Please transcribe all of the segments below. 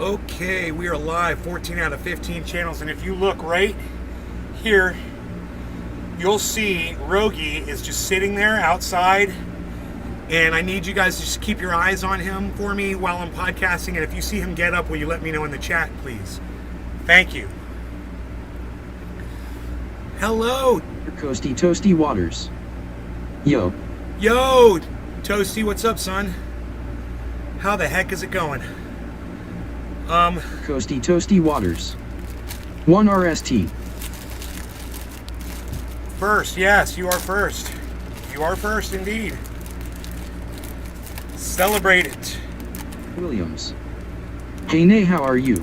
Okay, we are live, 14 out of 15 channels, and if you look right here, you'll see Rogie is just sitting there outside, and I need you guys to just keep your eyes on him for me while I'm podcasting, and if you see him get up, will you let me know in the chat, please? Thank you. Hello. Coasty Toasty Waters. Yo. Yo, Toasty, what's up, son? How the heck is it going? Coasty Toasty Waters. 1 RST. First, yes, you are first. You are first indeed. Celebrate it. Williams. Hey Nay, how are you?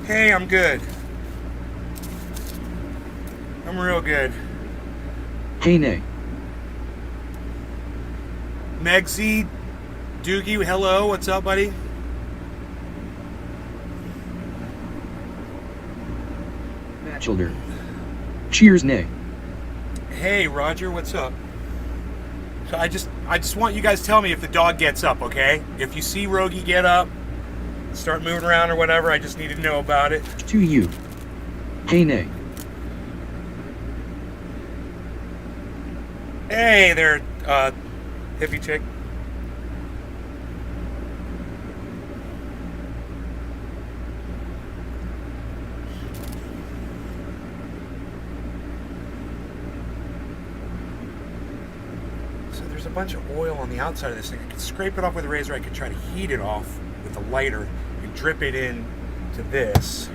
Hey, I'm good. I'm real good. Hey Nay. Megsy, Doogie, hello, what's up, buddy? Bachelor. Cheers, Nay. Hey, Roger, what's up? So I just want you guys to tell me if the dog gets up, okay? If you see Rogie get up, start moving around or whatever, I just need to know about it. To you. Hey Nay. Hey there, hippie chick. There's a bunch of oil on the outside of this thing. I could scrape it off with a razor. I could try to heat it off with a lighter and drip it in to this.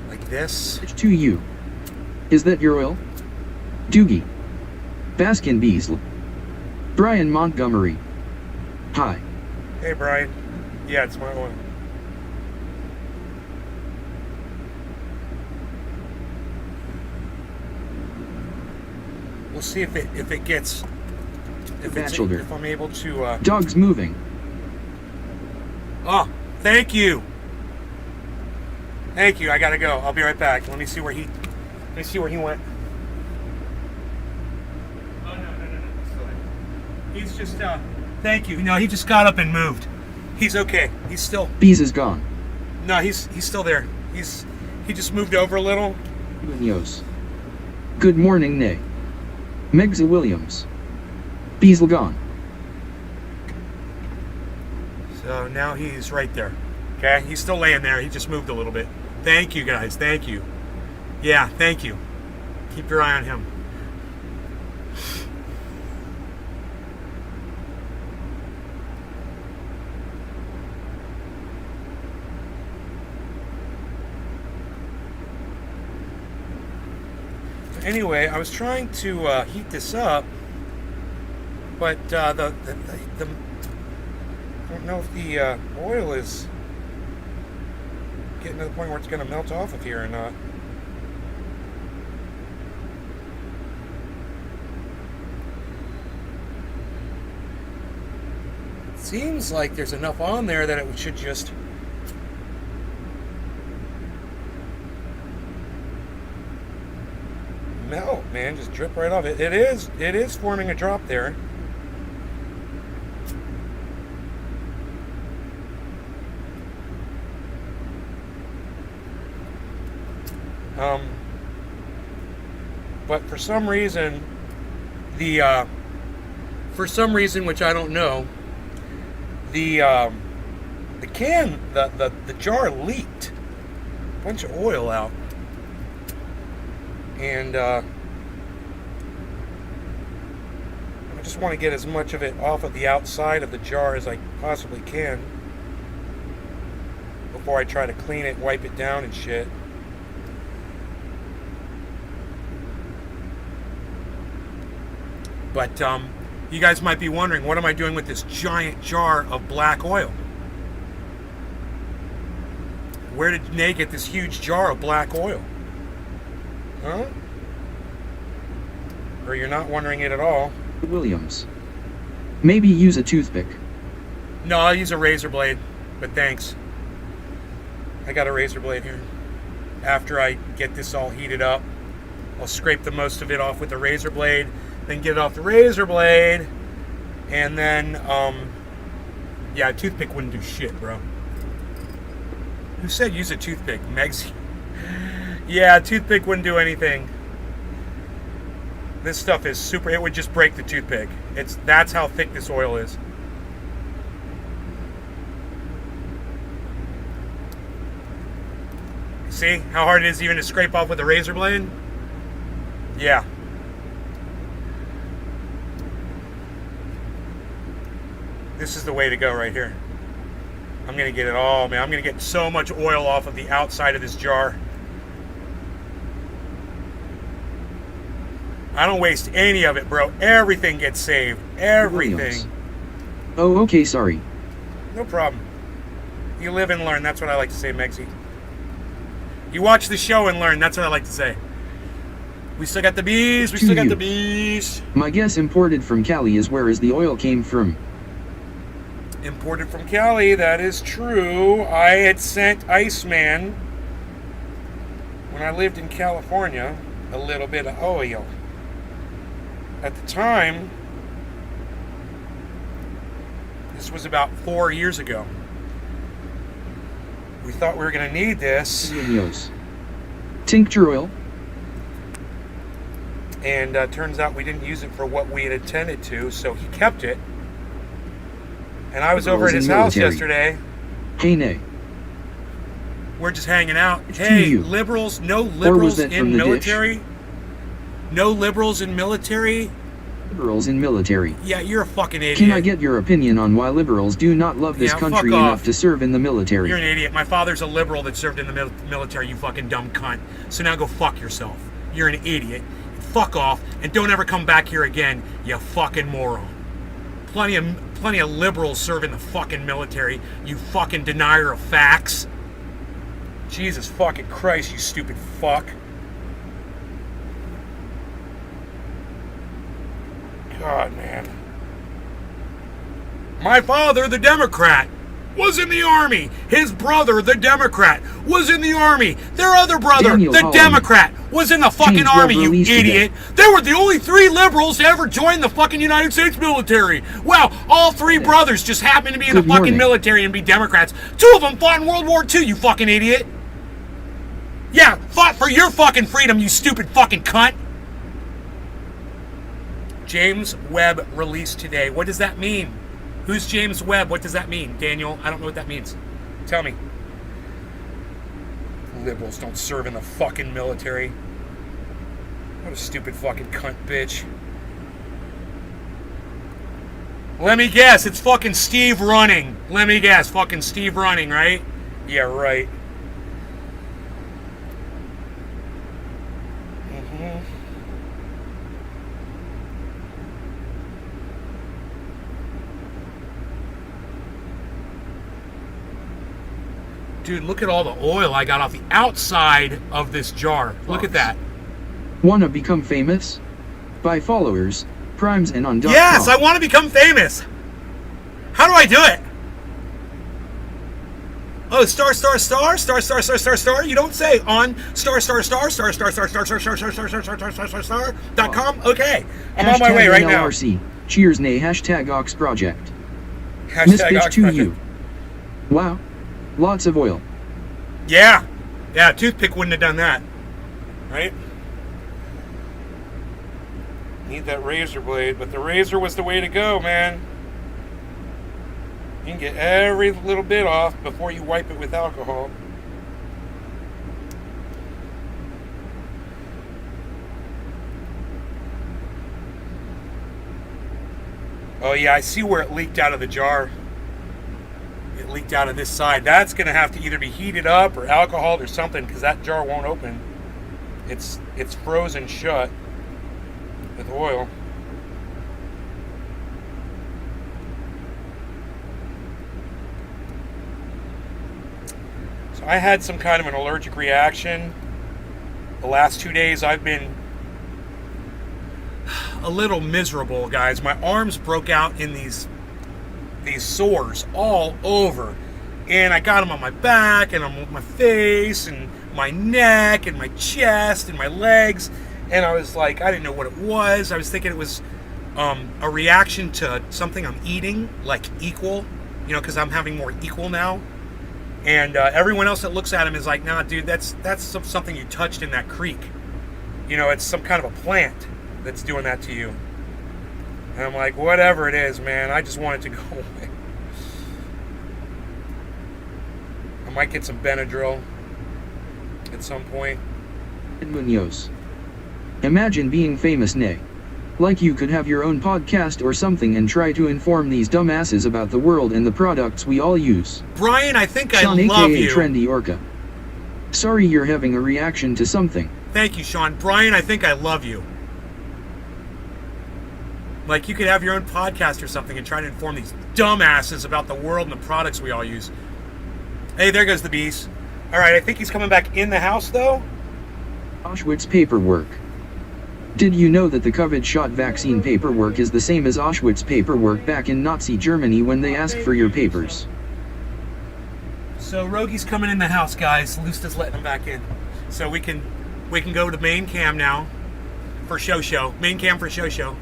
Like this. To you. Is that your oil? Doogie. Baskin Beezle. Brian Montgomery. Hi. Hey, Brian. Yeah, it's my oil. We'll see if it gets... If I'm able to... Dog's moving. Oh, thank you. Thank you. I gotta go. I'll be right back. Let me see where he went. Oh no. He's just thank you. No, he just got up and moved. He's okay. He's still. Beez is gone. No, he's still there. He just moved over a little. Munoz. Good morning, Nay. Megsy Williams. Beezle gone. So now he's right there. Okay, he's still laying there. He just moved a little bit. Thank you, guys. Thank you. Yeah, thank you. Keep your eye on him. Anyway, I was trying to heat this up, but I don't know if the oil is getting to the point where it's going to melt off of here or not. It seems like there's enough on there that it should just melt, man. Just drip right off. It is forming a drop there. But for some reason, which I don't know, the jar leaked a bunch of oil out, and I just want to get as much of it off of the outside of the jar as I possibly can before I try to clean it, wipe it down and shit. But you guys might be wondering, what am I doing with this giant jar of black oil? Where did Nay get this huge jar of black oil? Huh? Or you're not wondering it at all? Williams. Maybe use a toothpick. No, I'll use a razor blade, but thanks. I got a razor blade here. After I get this all heated up, I'll scrape the most of it off with the razor blade, then get it off the razor blade, and then, yeah, a toothpick wouldn't do shit, bro. Who said use a toothpick? Megsy. Yeah, a toothpick wouldn't do anything. This stuff is super, it would just break the toothpick. That's how thick this oil is. See how hard it is even to scrape off with a razor blade? Yeah. This is the way to go right here. I'm going to get it all, man. I'm going to get so much oil off of the outside of this jar. I don't waste any of it, bro. Everything gets saved. Everything. Williams. Oh, okay, sorry. No problem. You live and learn. That's what I like to say, Megsy. You watch the show and learn. That's what I like to say. We still got the bees. We still got the bees. My guess imported from Cali is where the oil came from. Imported from Cali. That is true. I had sent Iceman, when I lived in California, a little bit of oil. At the time, this was about 4 years ago. We thought we were going to need this. Tincture oil. And turns out we didn't use it for what we had intended to, so he kept it. And I was over at his house yesterday. Hey, nay. We're just hanging out. Hey, liberals, no liberals in military. No liberals in military. Liberals in military. Yeah, you're a fucking idiot. Can I get your opinion on why liberals do not love this country enough to serve in the military? You're an idiot. My father's a liberal that served in the military, you fucking dumb cunt. So now go fuck yourself. You're an idiot. Fuck off, and don't ever come back here again, you fucking moron. Plenty of liberals serve in the fucking military, you fucking denier of facts. Jesus fucking Christ, you stupid fuck. God, man. My father, the Democrat, was in the army. His brother, the Democrat, was in the army. Their other brother, the Democrat, was in the fucking army, you idiot. They were the only 3 liberals to ever join the fucking United States military. Wow, all 3 brothers just happened to be in the fucking military and be Democrats. 2 of them fought in World War II, you fucking idiot. Yeah, fought for your fucking freedom, you stupid fucking cunt. James Webb released today. What does that mean? Who's James Webb? What does that mean? Daniel, I don't know what that means. Tell me. Liberals don't serve in the fucking military. What a stupid fucking cunt bitch. Let me guess, it's fucking Steve Running. Let me guess, fucking Steve Running, right? Yeah, right. Dude, look at all the oil I got off the outside of this jar. Look at that. Wanna become famous? Buy followers, primes, and on.com. Yes, I want to become famous. How do I do it? Oh, star. You don't say on star.com. Okay, I'm on my way right now. Cheers, nay, hashtag Ox Project. Hashtag Ox Project. Wow. Lots of oil. Yeah, a toothpick wouldn't have done that, right? Need that razor blade, but the razor was the way to go, man. You can get every little bit off before you wipe it with alcohol. Oh yeah, I see where it leaked out of the jar. It leaked out of this side. That's going to have to either be heated up or alcohol or something, because that jar won't open. It's frozen shut with oil. So I had some kind of an allergic reaction. The last 2 days I've been a little miserable, guys. My arms broke out in these sores all over, and I got them on my back and on my face and my neck and my chest and my legs, and I was like, I didn't know what it was. I was thinking it was a reaction to something I'm eating, like Equal, because I'm having more Equal now, And everyone else that looks at him is like, nah, dude, that's something you touched in that creek. You know, it's some kind of a plant that's doing that to you. And I'm like, whatever it is, man, I just want it to go away. I might get some Benadryl at some point. Munoz. Imagine being famous, nay. Like you could have your own podcast or something and try to inform these dumbasses about the world and the products we all use. Brian, I think Sean, I love aka you. Trendy Orca. Sorry you're having a reaction to something. Thank you, Sean. Brian, I think I love you. Like, you could have your own podcast or something and try to inform these dumbasses about the world and the products we all use. Hey, there goes the beast. All right, I think he's coming back in the house, though. Auschwitz paperwork. Did you know that the COVID shot vaccine paperwork is the same as Auschwitz paperwork back in Nazi Germany when they asked for your papers? So Rogi's coming in the house, guys. Lusta's letting him back in. So we can go to main cam now for show. Main cam for show.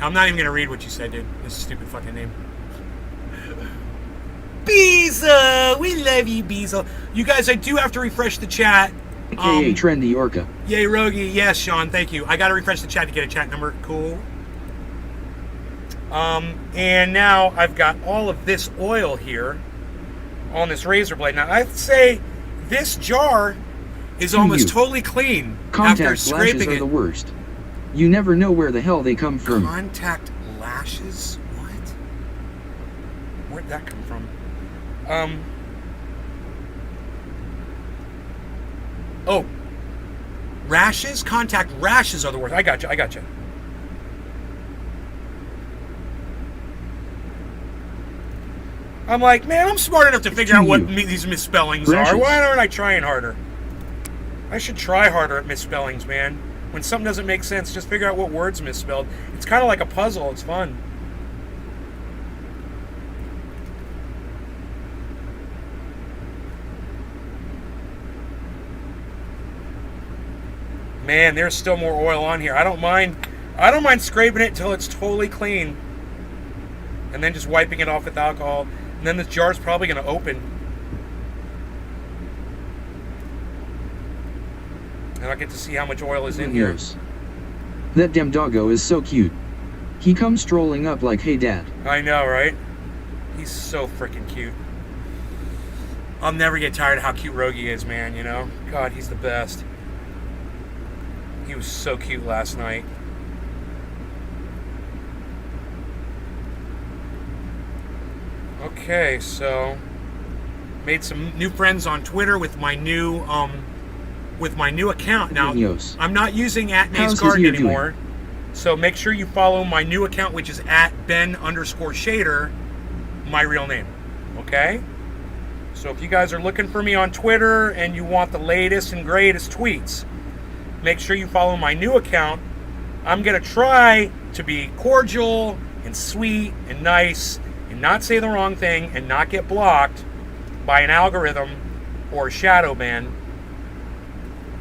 I'm not even going to read what you said, dude. This is a stupid fucking name. Beezle! We love you, Beezle. You guys, I do have to refresh the chat. AKA Trendy Orca. Yay, Rogi. Yes, Sean, thank you. I got to refresh the chat to get a chat number. Cool. And now I've got all of this oil here on this razor blade. Now, I'd say this jar is almost totally clean after Contact scraping lashes are it. the worst. You never know where the hell they come from. Contact lashes? What? Where'd that come from? Oh. Rashes? Contact rashes are the worst. I got you. I'm like, man, I'm smart enough to figure out what these misspellings are. Why aren't I trying harder? I should try harder at misspellings, man. When something doesn't make sense, just figure out what word's misspelled. It's kind of like a puzzle. It's fun. Man, there's still more oil on here. I don't mind scraping it till it's totally clean. And then just wiping it off with alcohol. And then this jar's probably going to open. And I'll get to see how much oil is in here. That damn doggo is so cute. He comes strolling up like, hey dad. I know, right? He's so freaking cute. I'll never get tired of how cute Rogi is, man, you know? God, he's the best. He was so cute last night. Okay, so made some new friends on Twitter with my new account now. I'm not using @NaysGarden anymore. So make sure you follow my new account, which is @Ben_Shader, my real name. Okay? So if you guys are looking for me on Twitter and you want the latest and greatest tweets, make sure you follow my new account. I'm going to try to be cordial and sweet and nice and not say the wrong thing and not get blocked by an algorithm or a shadow ban.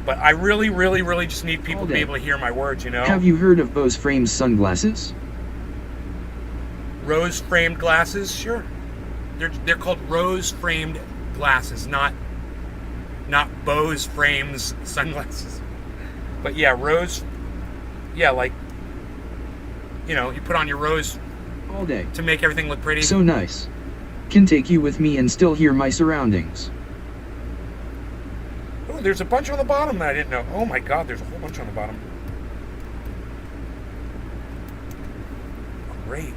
But I really, really, really just need people to be able to hear my words, you know? Have you heard of Bose framed sunglasses? Rose framed glasses? Sure. They're called rose framed glasses, not Bose frames sunglasses. But yeah, rose, yeah, like, you know, you put on your rose all day to make everything look pretty. So nice. Can take you with me and still hear my surroundings. Oh, there's a bunch on the bottom that I didn't know. Oh my God, there's a whole bunch on the bottom. Great.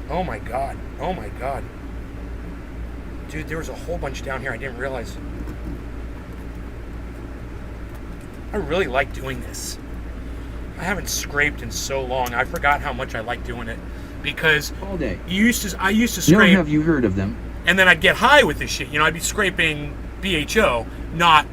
Oh my God. Oh my God. Dude, there was a whole bunch down here I didn't realize. I really like doing this. I haven't scraped in so long. I forgot how much I like doing it. Because all day. I used to scrape. No, have you heard of them? And then I'd get high with this shit. You know, I'd be scraping BHO, not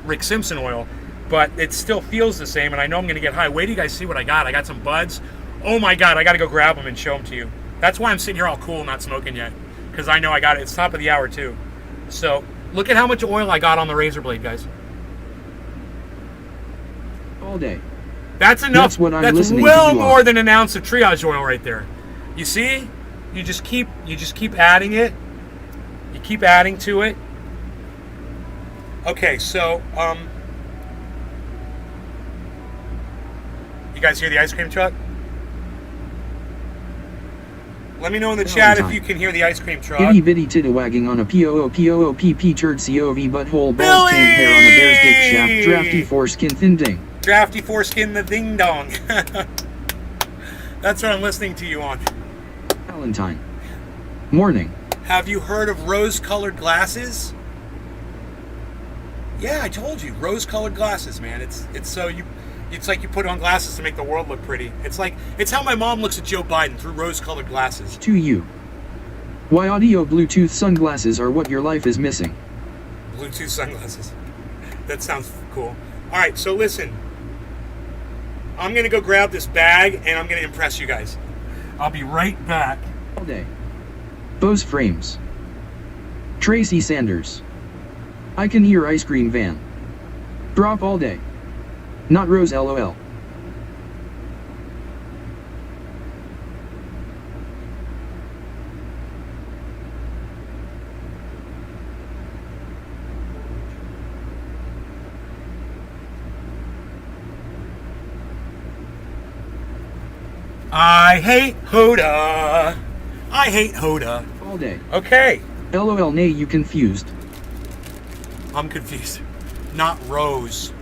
Rick Simpson oil. But it still feels the same, and I know I'm going to get high. Wait till you guys see what I got. I got some buds. Oh my God, I got to go grab them and show them to you. That's why I'm sitting here all cool, not smoking yet. Because I know I got it. It's top of the hour, too. So, look at how much oil I got on the razor blade, guys. All day. That's enough. That's what I'm That's listening well to you more on. than an ounce of triage oil right there. You see? You just keep adding it. You keep adding to it. Okay, so you guys hear the ice cream truck? Let me know in the chat if you can hear the ice cream truck. Itty bitty titty-wagging on a POOPOOPP turd COV butthole balls can't hair on a bear's dick shaft drafty foreskin thin ding. Drafty foreskin the ding dong. That's what I'm listening to you on. Valentine. Morning. Have you heard of rose-colored glasses? Yeah, I told you, rose-colored glasses, man. It's like you put on glasses to make the world look pretty. It's how my mom looks at Joe Biden, through rose-colored glasses. To you. Why audio Bluetooth sunglasses are what your life is missing. Bluetooth sunglasses. That sounds cool. All right, so listen. I'm going to go grab this bag, and I'm going to impress you guys. I'll be right back. All day. Bose frames. Tracy Sanders. I can hear ice cream van. Drop all day. Not Rose LOL. I hate Hoda. I hate Hoda. All day. Okay. LOL nay you confused. I'm confused. Not Rose.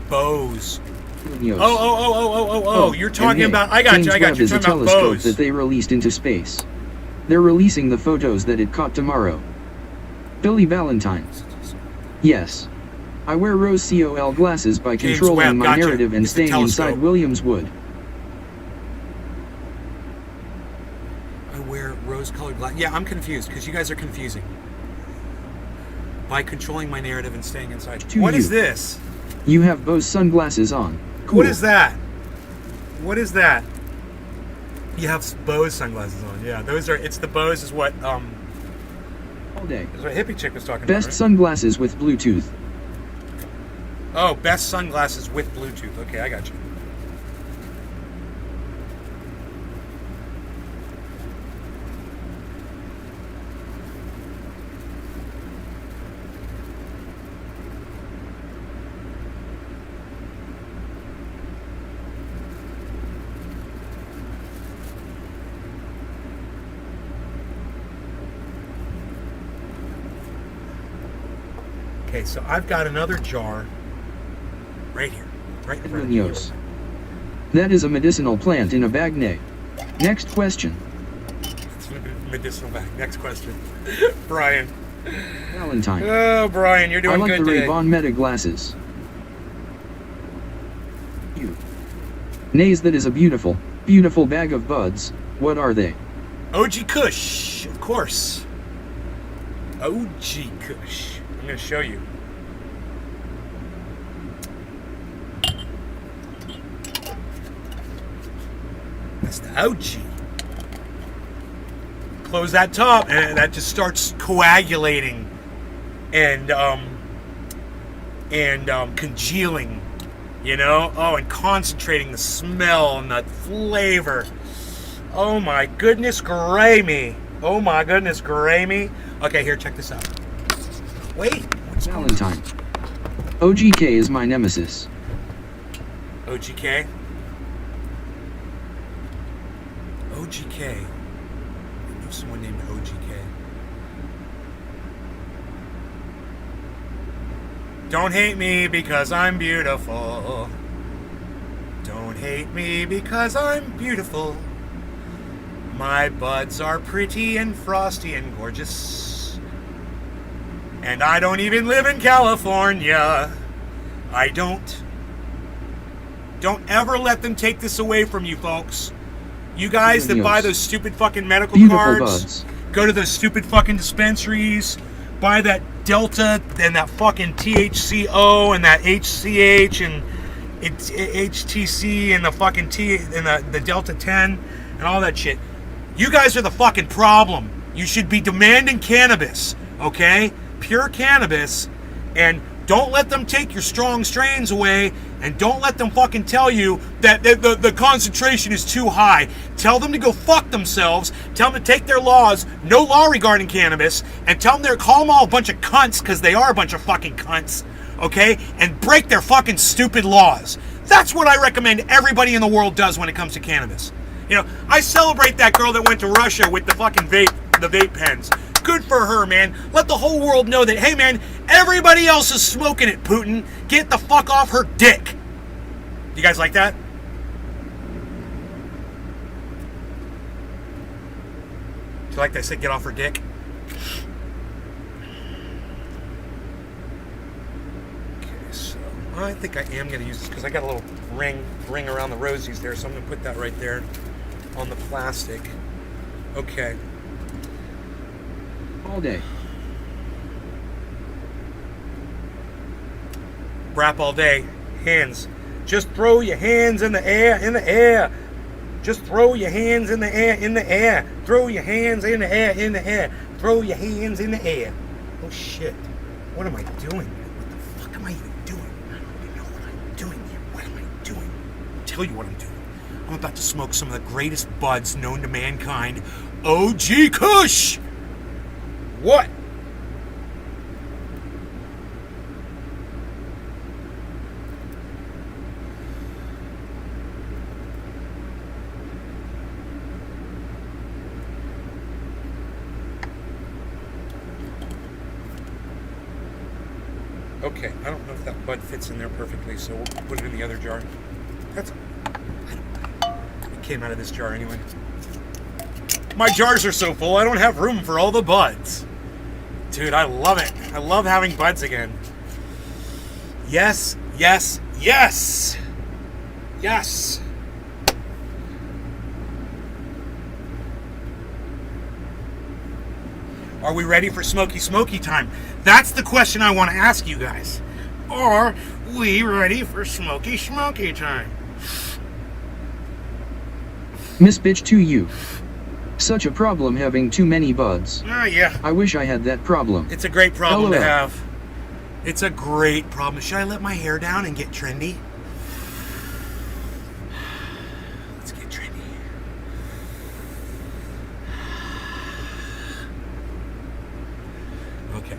Bose. Neos. Oh, you're talking and about... I got James you. Webb You're is a talking about telescope Bose. that they released into space. They're releasing the photos that it caught tomorrow. Billy Valentine. Yes. I wear rose COL glasses by James controlling Webb, my gotcha. narrative and It's the staying inside telescope. Williams Wood. I wear rose-colored glasses. Yeah, I'm confused because you guys are confusing. By controlling my narrative and staying inside. To What you. is this? You have Bose sunglasses on. Cool. What is that? What is that? You have Bose sunglasses on. Yeah, those are... It's the Bose is what... All day. Is what hippie chick was talking Best about, right? sunglasses with Bluetooth. Oh, best sunglasses with Bluetooth. Okay, I got you. Okay, so I've got another jar right here. Right in front of you. Munoz. That is a medicinal plant in a bag nay. Next question. It's medicinal bag. Next question. Brian. Valentine. Oh, Brian, you're I doing like good the today. Ray-Ban Meta glasses. You. Nays that is a beautiful, beautiful bag of buds. What are they? OG Kush, of course. OG Kush. I'm going to show you. That's the OG. Close that top, and that just starts coagulating and congealing, you know? Oh, and concentrating the smell and the flavor. Oh my goodness, gravy. Oh my goodness, gravy. Okay, here, check this out. Wait, what's going on? Valentine. OGK is my nemesis. OGK? OGK. I know someone named OGK. Don't hate me because I'm beautiful. Don't hate me because I'm beautiful. My buds are pretty and frosty and gorgeous. And I don't even live in California. I don't. Don't ever let them take this away from you, folks. You guys that buy those stupid fucking medical Beautiful cards, buds. go to those stupid fucking dispensaries, buy that Delta and that fucking THCO and that HCH and it's HTC and the fucking T and the Delta 10 and all that shit. You guys are the fucking problem. You should be demanding cannabis, okay? Pure cannabis, and Don't let them take your strong strains away, and don't let them fucking tell you that the concentration is too high. Tell them to go fuck themselves. Tell them to take their laws, no law regarding cannabis, and tell them call them all a bunch of cunts, because they are a bunch of fucking cunts, okay? And break their fucking stupid laws. That's what I recommend everybody in the world does when it comes to cannabis. You know, I celebrate that girl that went to Russia with the fucking vape pens. Good for her, man. Let the whole world know that, hey, man, everybody else is smoking it, Putin. Get the fuck off her dick. You guys like that? Do you like that I said get off her dick? Okay, so I think I am going to use this because I got a little ring around the rosies there, so I'm going to put that right there on the plastic. Okay. All day. Rap all day. Hands. Just throw your hands in the air, Just throw your hands in the air, Throw your hands in the air, Throw your hands in the air. Oh shit. What am I doing? What the fuck am I even doing? I don't even know what I'm doing here. What am I doing? I'll tell you what I'm doing. I'm about to smoke some of the greatest buds known to mankind. OG Kush! What? Okay, I don't know if that bud fits in there perfectly, so we'll put it in the other jar. It came out of this jar anyway. My jars are so full, I don't have room for all the buds. Dude, I love it. I love having buds again. Yes, yes, yes. Yes. Are we ready for smoky time? That's the question I want to ask you guys. Are we ready for smoky time? Miss Bitch to you. Such a problem having too many buds. Yeah. I wish I had that problem. It's a great problem to LOL. have. It's a great problem. Should I let my hair down and get trendy? Let's get trendy. Okay.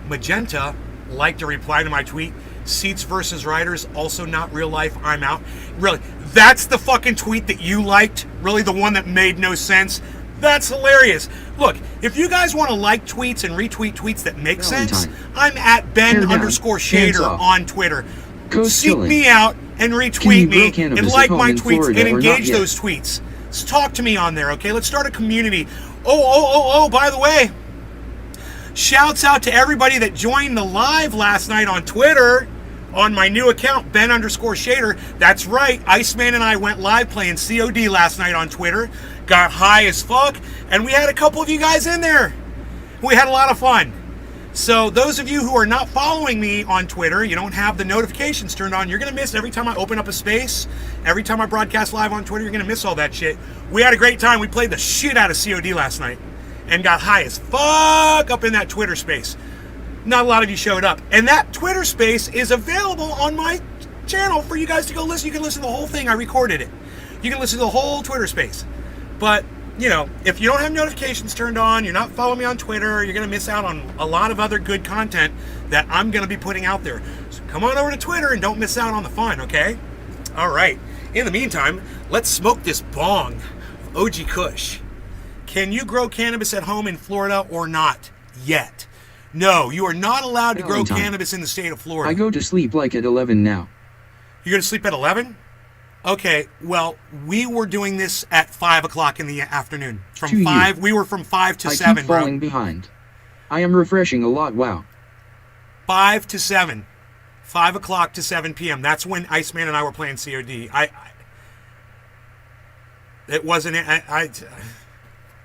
Magenta liked to reply to my tweet. Seats versus riders, also not real life, I'm out. Really, that's the fucking tweet that you liked? Really, the one that made no sense? That's hilarious. Look, if you guys want to like tweets and retweet tweets that make sense, I'm at Ben_Shader on Twitter. Seek me out and retweet me and like my tweets and engage those tweets. So talk to me on there, okay? Let's start a community. Oh, by the way, shouts out to everybody that joined the live last night on Twitter on my new account, Ben_Shader. That's right, Iceman and I went live playing COD last night on Twitter. Got high as fuck, and we had a couple of you guys in there. We had a lot of fun. So those of you who are not following me on Twitter, you don't have the notifications turned on, you're going to miss every time I open up a space. Every time I broadcast live on Twitter, you're going to miss all that shit. We had a great time. We played the shit out of COD last night and got high as fuck up in that Twitter space. Not a lot of you showed up. And that Twitter space is available on my channel for you guys to go listen. You can listen to the whole thing. I recorded it. You can listen to the whole Twitter space. But, you know, if you don't have notifications turned on, you're not following me on Twitter, you're going to miss out on a lot of other good content that I'm going to be putting out there. So come on over to Twitter and don't miss out on the fun, okay? All right. In the meantime, let's smoke this bong of OG Kush. Can you grow cannabis at home in Florida or not? Yet. No, you are not allowed to grow cannabis in the state of Florida. I go to sleep like at 11 now. You're going to sleep at 11? Okay, well, we were doing this at 5 o'clock in the afternoon. From 5, we were from 5 to 7, I keep falling behind. I am refreshing a lot, wow. 5 to 7. 5 o'clock to 7 p.m. That's when Iceman and I were playing COD. It wasn't, I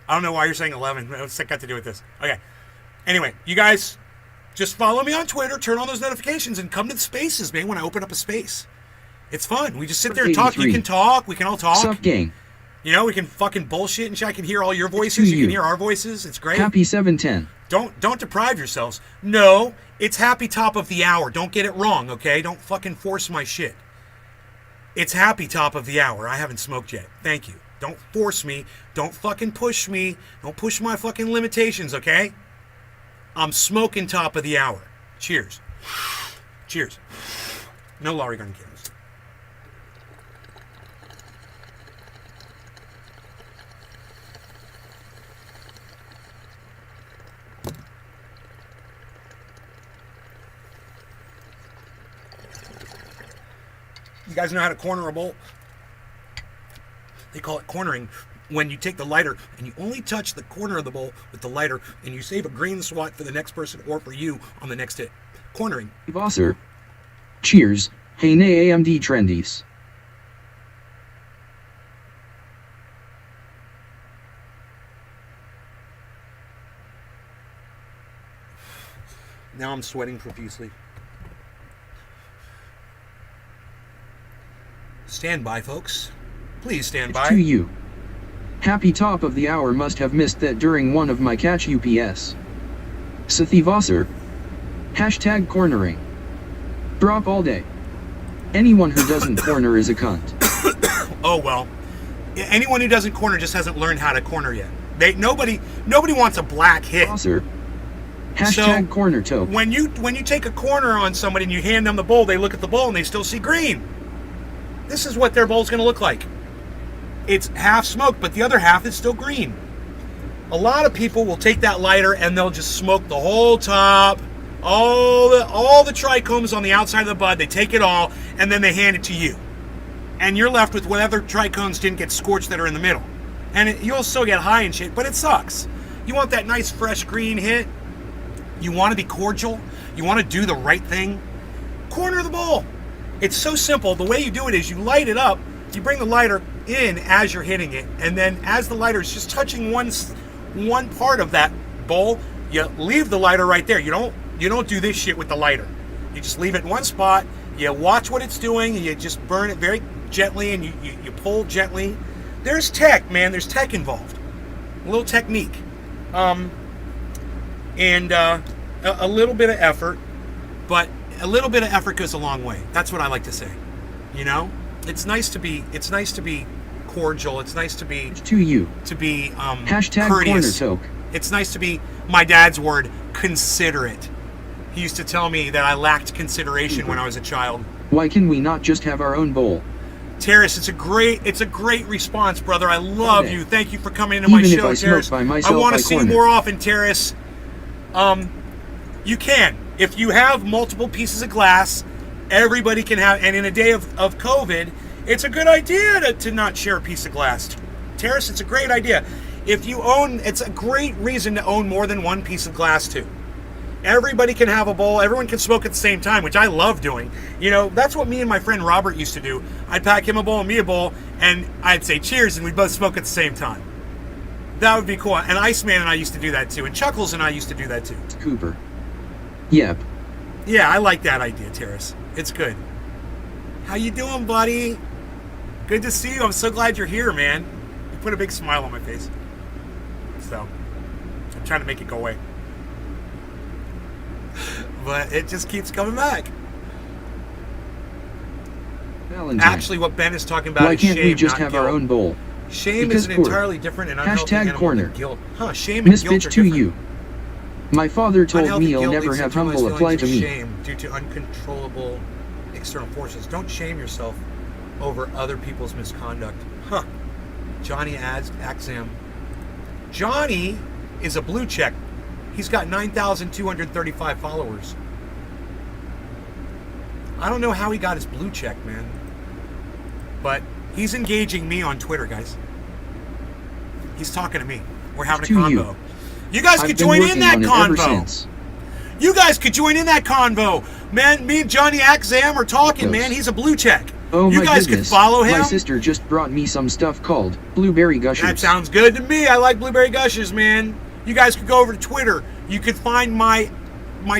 don't know why you're saying 11. What's that got to do with this? Okay. Anyway, you guys, just follow me on Twitter, turn on those notifications, and come to the spaces, man, when I open up a space. It's fun. We just sit there and talk. You can talk. We can all talk. Sup, gang. You know, we can fucking bullshit and shit. I can hear all your voices. You can hear our voices. It's great. Happy 710. Don't deprive yourselves. No, it's happy top of the hour. Don't get it wrong, okay? Don't fucking force my shit. It's happy top of the hour. I haven't smoked yet. Thank you. Don't force me. Don't fucking push me. Don't push my fucking limitations, okay? I'm smoking top of the hour. Cheers. Cheers. No Laurie gun cans. You guys know how to corner a bowl? They call it cornering when you take the lighter and you only touch the corner of the bowl with the lighter and you save a green swat for the next person or for you on the next hit. Cornering. Bosser. Cheers. Hey nay AMD trendies. Now I'm sweating profusely. Stand by, folks. Please stand by. To you. Happy top of the hour must have missed that during one of my catch UPS. Sathivasser. Hashtag cornering. Drop all day. Anyone who doesn't corner is a cunt. Oh well. Anyone who doesn't corner just hasn't learned how to corner yet. Nobody wants a black hit. Bosser. Hashtag So, corner toke. When you take a corner on somebody and you hand them the bowl, they look at the bowl and they still see green. This is what their bowl's going to look like. It's half smoked, but the other half is still green. A lot of people will take that lighter and they'll just smoke the whole top, all the trichomes on the outside of the bud. They take it all and then they hand it to you, and you're left with whatever trichomes didn't get scorched that are in the middle. And you'll still get high and shit, but it sucks. You want that nice fresh green hit. You want to be cordial. You want to do the right thing. Corner the bowl. It's so simple. The way you do it is you light it up. You bring the lighter in as you're hitting it, and then as the lighter is just touching one part of that bowl, you leave the lighter right there. You don't do this shit with the lighter. You just leave it in one spot. You watch what it's doing, and you just burn it very gently, and you pull gently. There's tech, man. There's tech involved. A little technique, and a little bit of effort, but a little bit of effort goes a long way. That's what I like to say. You know, it's nice to be cordial. It's nice to be Hashtag courteous. corner toke. It's nice to be, my dad's word, considerate. He used to tell me that I lacked consideration when I was a child. Why can we not just have our own bowl? Terrace, it's a great response, brother. I love Okay. you. Thank you for coming into my Even if show, I smoke Terrace. by myself, I want I to see you corner. more often, Terrace. You can. If you have multiple pieces of glass, everybody can have, and in a day of COVID, it's a good idea to not share a piece of glass. Terrace, it's a great idea. It's a great reason to own more than one piece of glass too. Everybody can have a bowl. Everyone can smoke at the same time, which I love doing. You know, that's what me and my friend Robert used to do. I'd pack him a bowl and me a bowl, and I'd say cheers, and we'd both smoke at the same time. That would be cool. And Iceman and I used to do that too. And Chuckles and I used to do that too. Cooper. Yep. Yeah, I like that idea, Terrace. It's good. How you doing, buddy? Good to see you. I'm so glad you're here, man. You put a big smile on my face. So, I'm trying to make it go away. But it just keeps coming back. Valentine. Actually, what Ben is talking about Why is can't shame, we just not have guilt. our own bowl? Shame Because is an poor. entirely different and unhealthy Hashtag animal corner. than guilt. Huh, shame and guilt Misfits are to different. you. My father told Unhealthy me I'll guilt never leads have to humble feelings apply to of me. shame due to uncontrollable external forces. Don't shame yourself over other people's misconduct. Huh. Johnny Axam. Johnny is a blue check. He's got 9,235 followers. I don't know how he got his blue check, man. But he's engaging me on Twitter, guys. He's talking to me. We're having a To convo. you. You guys I've could been join working in that on it ever convo. since. You guys could join in that convo. Man, me and Johnny Axam are talking, man. He's a blue check. Oh You my guys goodness. could follow him. My sister just brought me some stuff called Blueberry Gushers. That sounds good to me. I like Blueberry Gushers, man. You guys could go over to Twitter. You could find my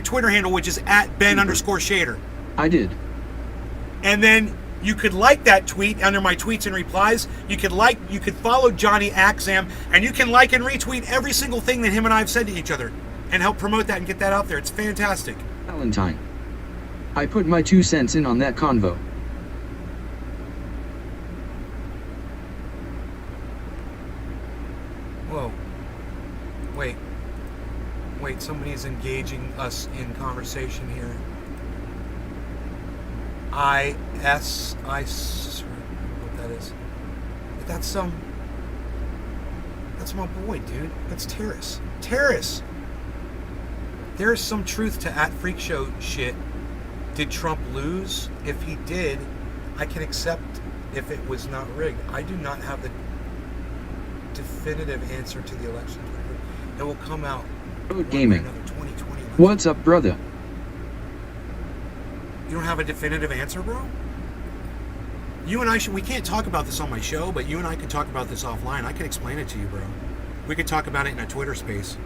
Twitter handle, which is @Ben_Shader. I did. And then You could like that tweet under my tweets and replies. You could follow Johnny Axam, and you can like and retweet every single thing that him and I have said to each other and help promote that and get that out there. It's fantastic. Valentine. I put my 2 cents in on that convo. Whoa. Wait, somebody's engaging us in conversation here. I don't know what that is. But that's my boy, dude. That's Terrace. Terrace! There's some truth to @Freak Show shit. Did Trump lose? If he did, I can accept if it was not rigged. I do not have the definitive answer to the election. It will come out. Road Gaming. 2020. What's up, brother? You don't have a definitive answer, bro? You and I we can't talk about this on my show, but you and I could talk about this offline. I can explain it to you, bro. We could talk about it in a Twitter space.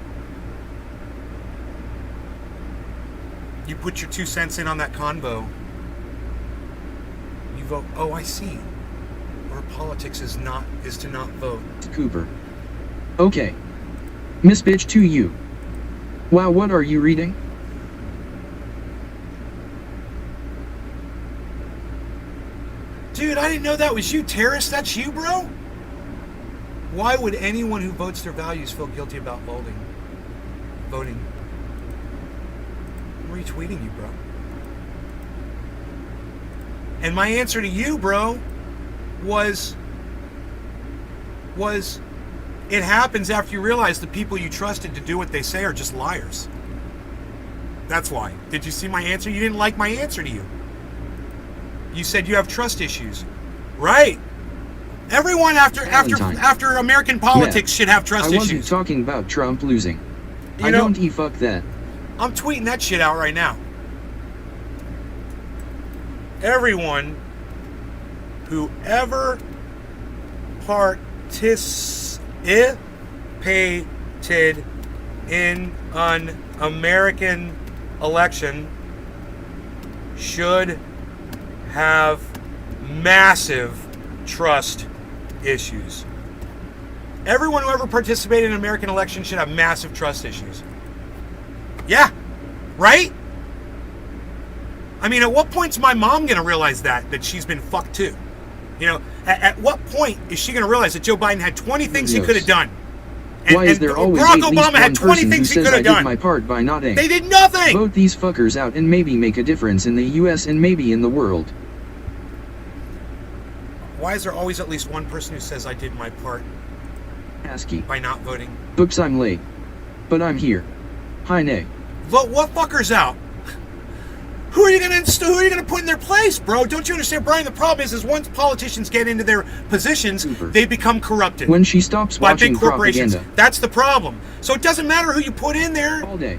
You put your 2 cents in on that convo. You vote. Oh, I see. Our politics is to not vote. Cooper. Okay. Miss Bitch to you. Wow, what are you reading? Dude, I didn't know that was you, Terrace. That's you, bro? Why would anyone who votes their values feel guilty about voting? I'm retweeting you, bro. And my answer to you, bro, was it happens after you realize the people you trusted to do what they say are just liars. That's why. Did you see my answer? You didn't like my answer to you. You said you have trust issues. Right. Everyone after American politics should have trust issues. I wasn't talking about Trump losing. I don't fuck that. I'm tweeting that shit out right now. Everyone who ever participated in an American election should have massive trust issues. Everyone who ever participated in an American election should have massive trust issues. Yeah, right? I mean, at what point's my mom going to realize that she's been fucked too? You know, at what point is she going to realize that Joe Biden had 20 things he could have done? Why is there always Barack at least Obama had one 20 person things who he says could I have did done? my part by nodding? They did nothing! Vote these fuckers out and maybe make a difference in the US and maybe in the world. Why is there always at least one person who says I did my part ASCII. by not voting? Oops, I'm late. But I'm here. Hi, nay. Vote what fuckers out? Who are you gonna put in their place, bro? Don't you understand, Brian? The problem is once politicians get into their positions, they become corrupted. When she stops by watching big corporations. propaganda. That's the problem. So it doesn't matter who you put in there. All day.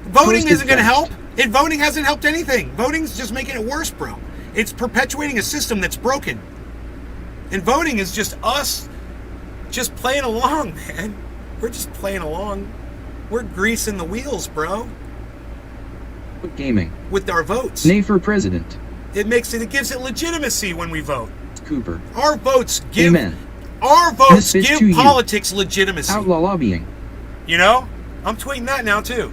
Voting Toast isn't going to fast. help. Voting hasn't helped anything. Voting's just making it worse, bro. It's perpetuating a system that's broken. And voting is just us just playing along, man. We're just playing along. We're greasing the wheels, bro. Gaming. With our votes. Nay for president. It gives it legitimacy when we vote. Cooper. Our votes give Amen. Our votes Misfits give to you. politics legitimacy. Outlaw lobbying. You know? I'm tweeting that now too.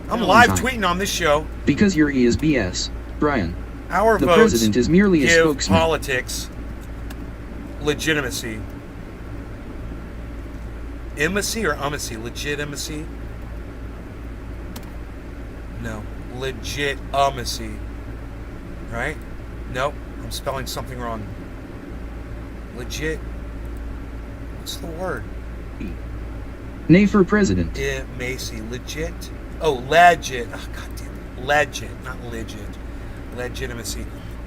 I'm live tweeting on this show. Because your E is BS, Brian. Our The votes president is merely a give spokesman. politics legitimacy. Imacy or umacy? Legitimacy? No. Legitimacy. Right? Nope. I'm spelling something wrong. Legit. What's the word? Nay for president. Macy. Legit. Oh, legit. Oh, goddamn. Legit, not legit. Legitimacy.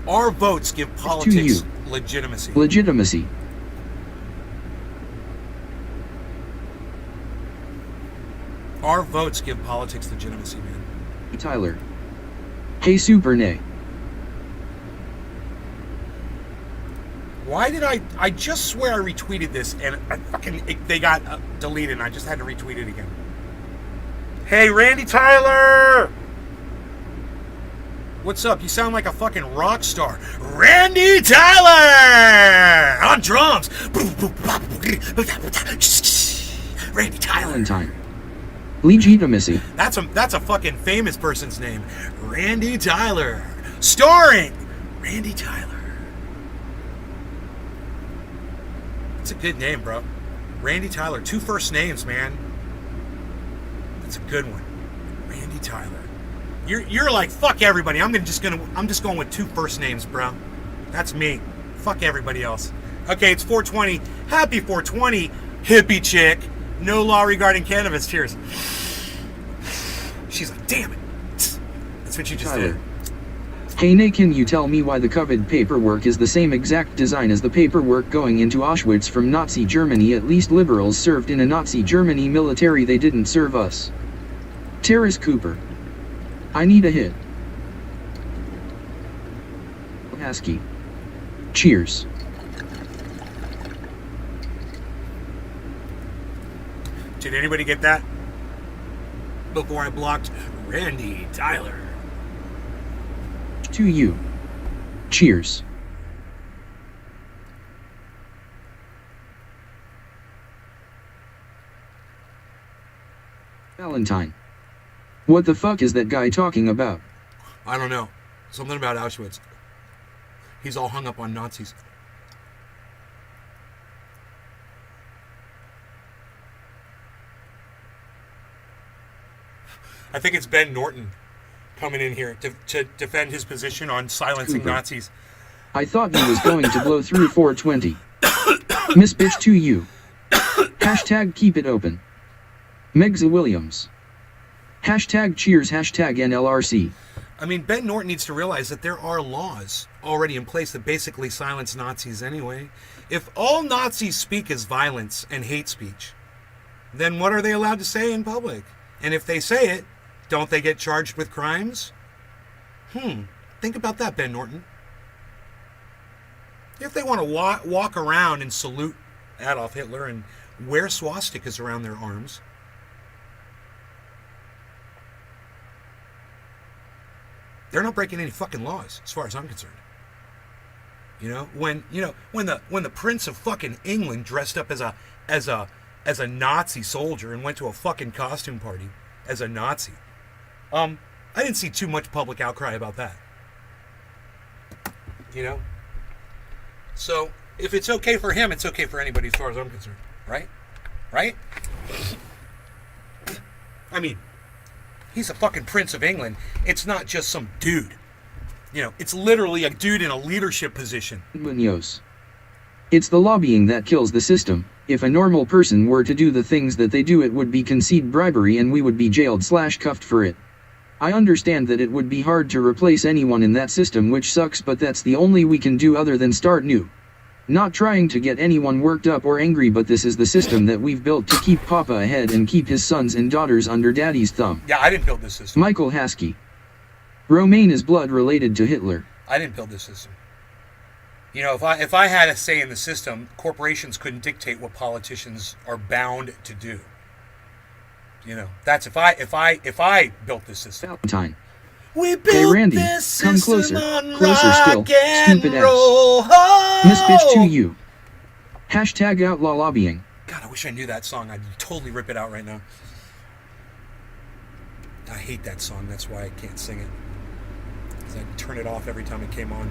Our votes give politics legitimacy. Legitimacy. Our votes give politics legitimacy, man. Tyler. Hey Super Nay. Why did I just swear I retweeted this and they got deleted and I just had to retweet it again. Hey, Randy Tyler! What's up? You sound like a fucking rock star. Randy Tyler! On drums! Randy Tyler. Valentine. Legitimacy. That's a fucking famous person's name. Randy Tyler. Starring Randy Tyler. It's a good name, bro. Randy Tyler. 2 first names, man. That's a good one. Randy Tyler. You're like, fuck everybody. I'm just going with 2 first names, bro. That's me. Fuck everybody else. Okay, it's 420. Happy 420, hippie chick. No law regarding cannabis. Cheers. She's like, damn it. That's what you just Tyler. did. Hey Nay, can you tell me why the COVID paperwork is the same exact design as the paperwork going into Auschwitz from Nazi Germany? At least liberals served in a Nazi Germany military, they didn't serve us. Terrace Cooper. I need a hit. Husky. Cheers. Did anybody get that? Before I blocked Randy Tyler. To you. Cheers. Valentine. What the fuck is that guy talking about? I don't know. Something about Auschwitz. He's all hung up on Nazis. I think it's Ben Norton coming in here to defend his position on silencing Cooper. Nazis. I thought he was going to blow through 420. Miss bitch to you. Hashtag keep it open. Megza Williams. Hashtag cheers, hashtag NLRC. I mean, Ben Norton needs to realize that there are laws already in place that basically silence Nazis anyway. If all Nazis speak is violence and hate speech, then what are they allowed to say in public? And if they say it, don't they get charged with crimes? Think about that, Ben Norton. If they want to walk around and salute Adolf Hitler and wear swastikas around their arms, they're not breaking any fucking laws, as far as I'm concerned. When the Prince of fucking England dressed up as a Nazi soldier and went to a fucking costume party as a Nazi, I didn't see too much public outcry about that. So if it's okay for him, it's okay for anybody, as far as I'm concerned, right? Right? I mean, he's a fucking Prince of England. It's not just some dude. It's literally a dude in a leadership position. Munoz. It's the lobbying that kills the system. If a normal person were to do the things that they do, it would be concede bribery and we would be jailed/cuffed for it. I understand that it would be hard to replace anyone in that system, which sucks, but that's the only we can do other than start new. Not trying to get anyone worked up or angry, but this is the system that we've built to keep Papa ahead and keep his sons and daughters under Daddy's thumb. Yeah, I didn't build this system. Michael Haskey. Romaine is blood related to Hitler. I didn't build this system. If I had a say in the system, corporations couldn't dictate what politicians are bound to do. That's if I built this system. Valentine. We built Hey Randy, this come system closer. on Closer still, rock and stupid ass. roll. Miss bitch to you. Hashtag outlaw lobbying. God, I wish I knew that song. I'd totally rip it out right now. I hate that song. That's why I can't sing it. Because I'd turn it off every time it came on.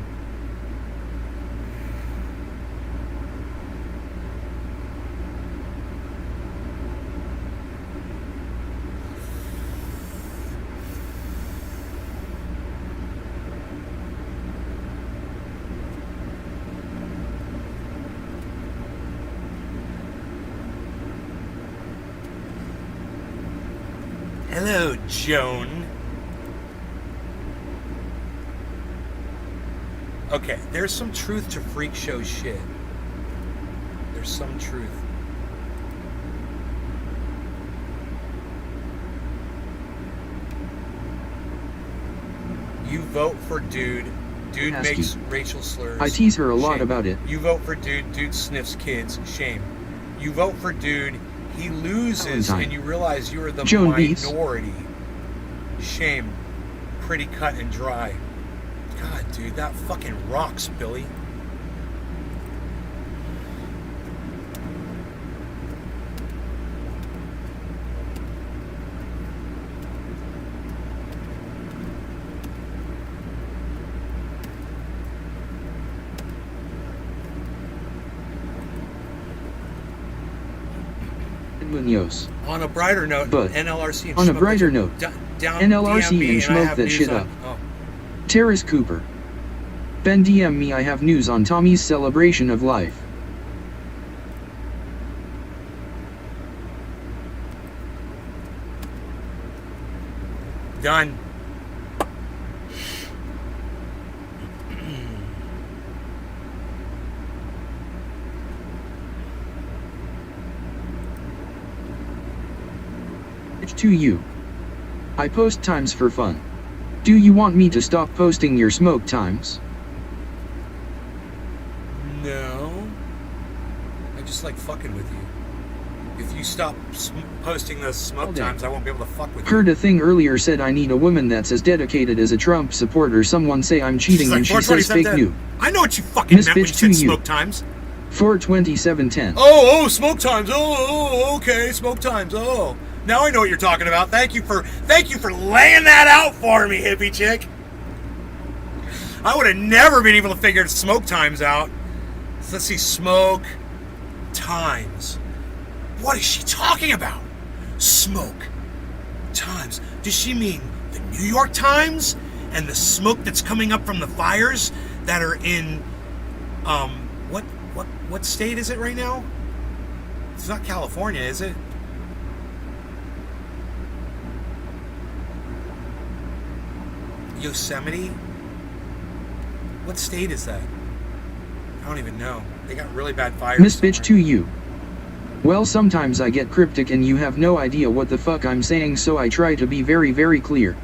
Hello, Joan. Okay, there's some truth to freak show shit. There's some truth. You vote for dude. Dude Ask makes you. racial slurs. I tease her a lot Shame. about it. You vote for dude. Dude sniffs kids. Shame. You vote for dude. He loses, Valentine. and you realize you are the Joan Beats. minority. Shame. Pretty cut and dry. God, dude, that fucking rocks, Billy. Munoz. On a brighter note, But, NLRC and on a Schmoke brighter that- note, down NLRC DM me and I Schmoke have that news shit on- up. Oh. Terrace Cooper. Ben DM me, I have news on Tommy's celebration of life. Done. It's to you. I post times for fun. Do you want me to stop posting your smoke times? No. I just like fucking with you. If you stop posting those smoke times, I won't be able to fuck with you. Heard a thing earlier said I need a woman that's as dedicated as a Trump supporter. Someone say I'm cheating She's like, and she says fake new. I know what you fucking Miss meant when you bitch said to you. smoke times. 42710. Oh, smoke times. Oh, okay, smoke times. Oh, now I know what you're talking about. Thank you for laying that out for me, hippie chick. I would have never been able to figure smoke times out. So let's see, smoke times. What is she talking about? Smoke times. Does she mean the New York Times and the smoke that's coming up from the fires that are in what state is it right now? It's not California, is it? Yosemite? What state is that? I don't even know. They got really bad fires. Miss bitch somewhere. to you. Well, sometimes I get cryptic and you have no idea what the fuck I'm saying, so I try to be very, very clear.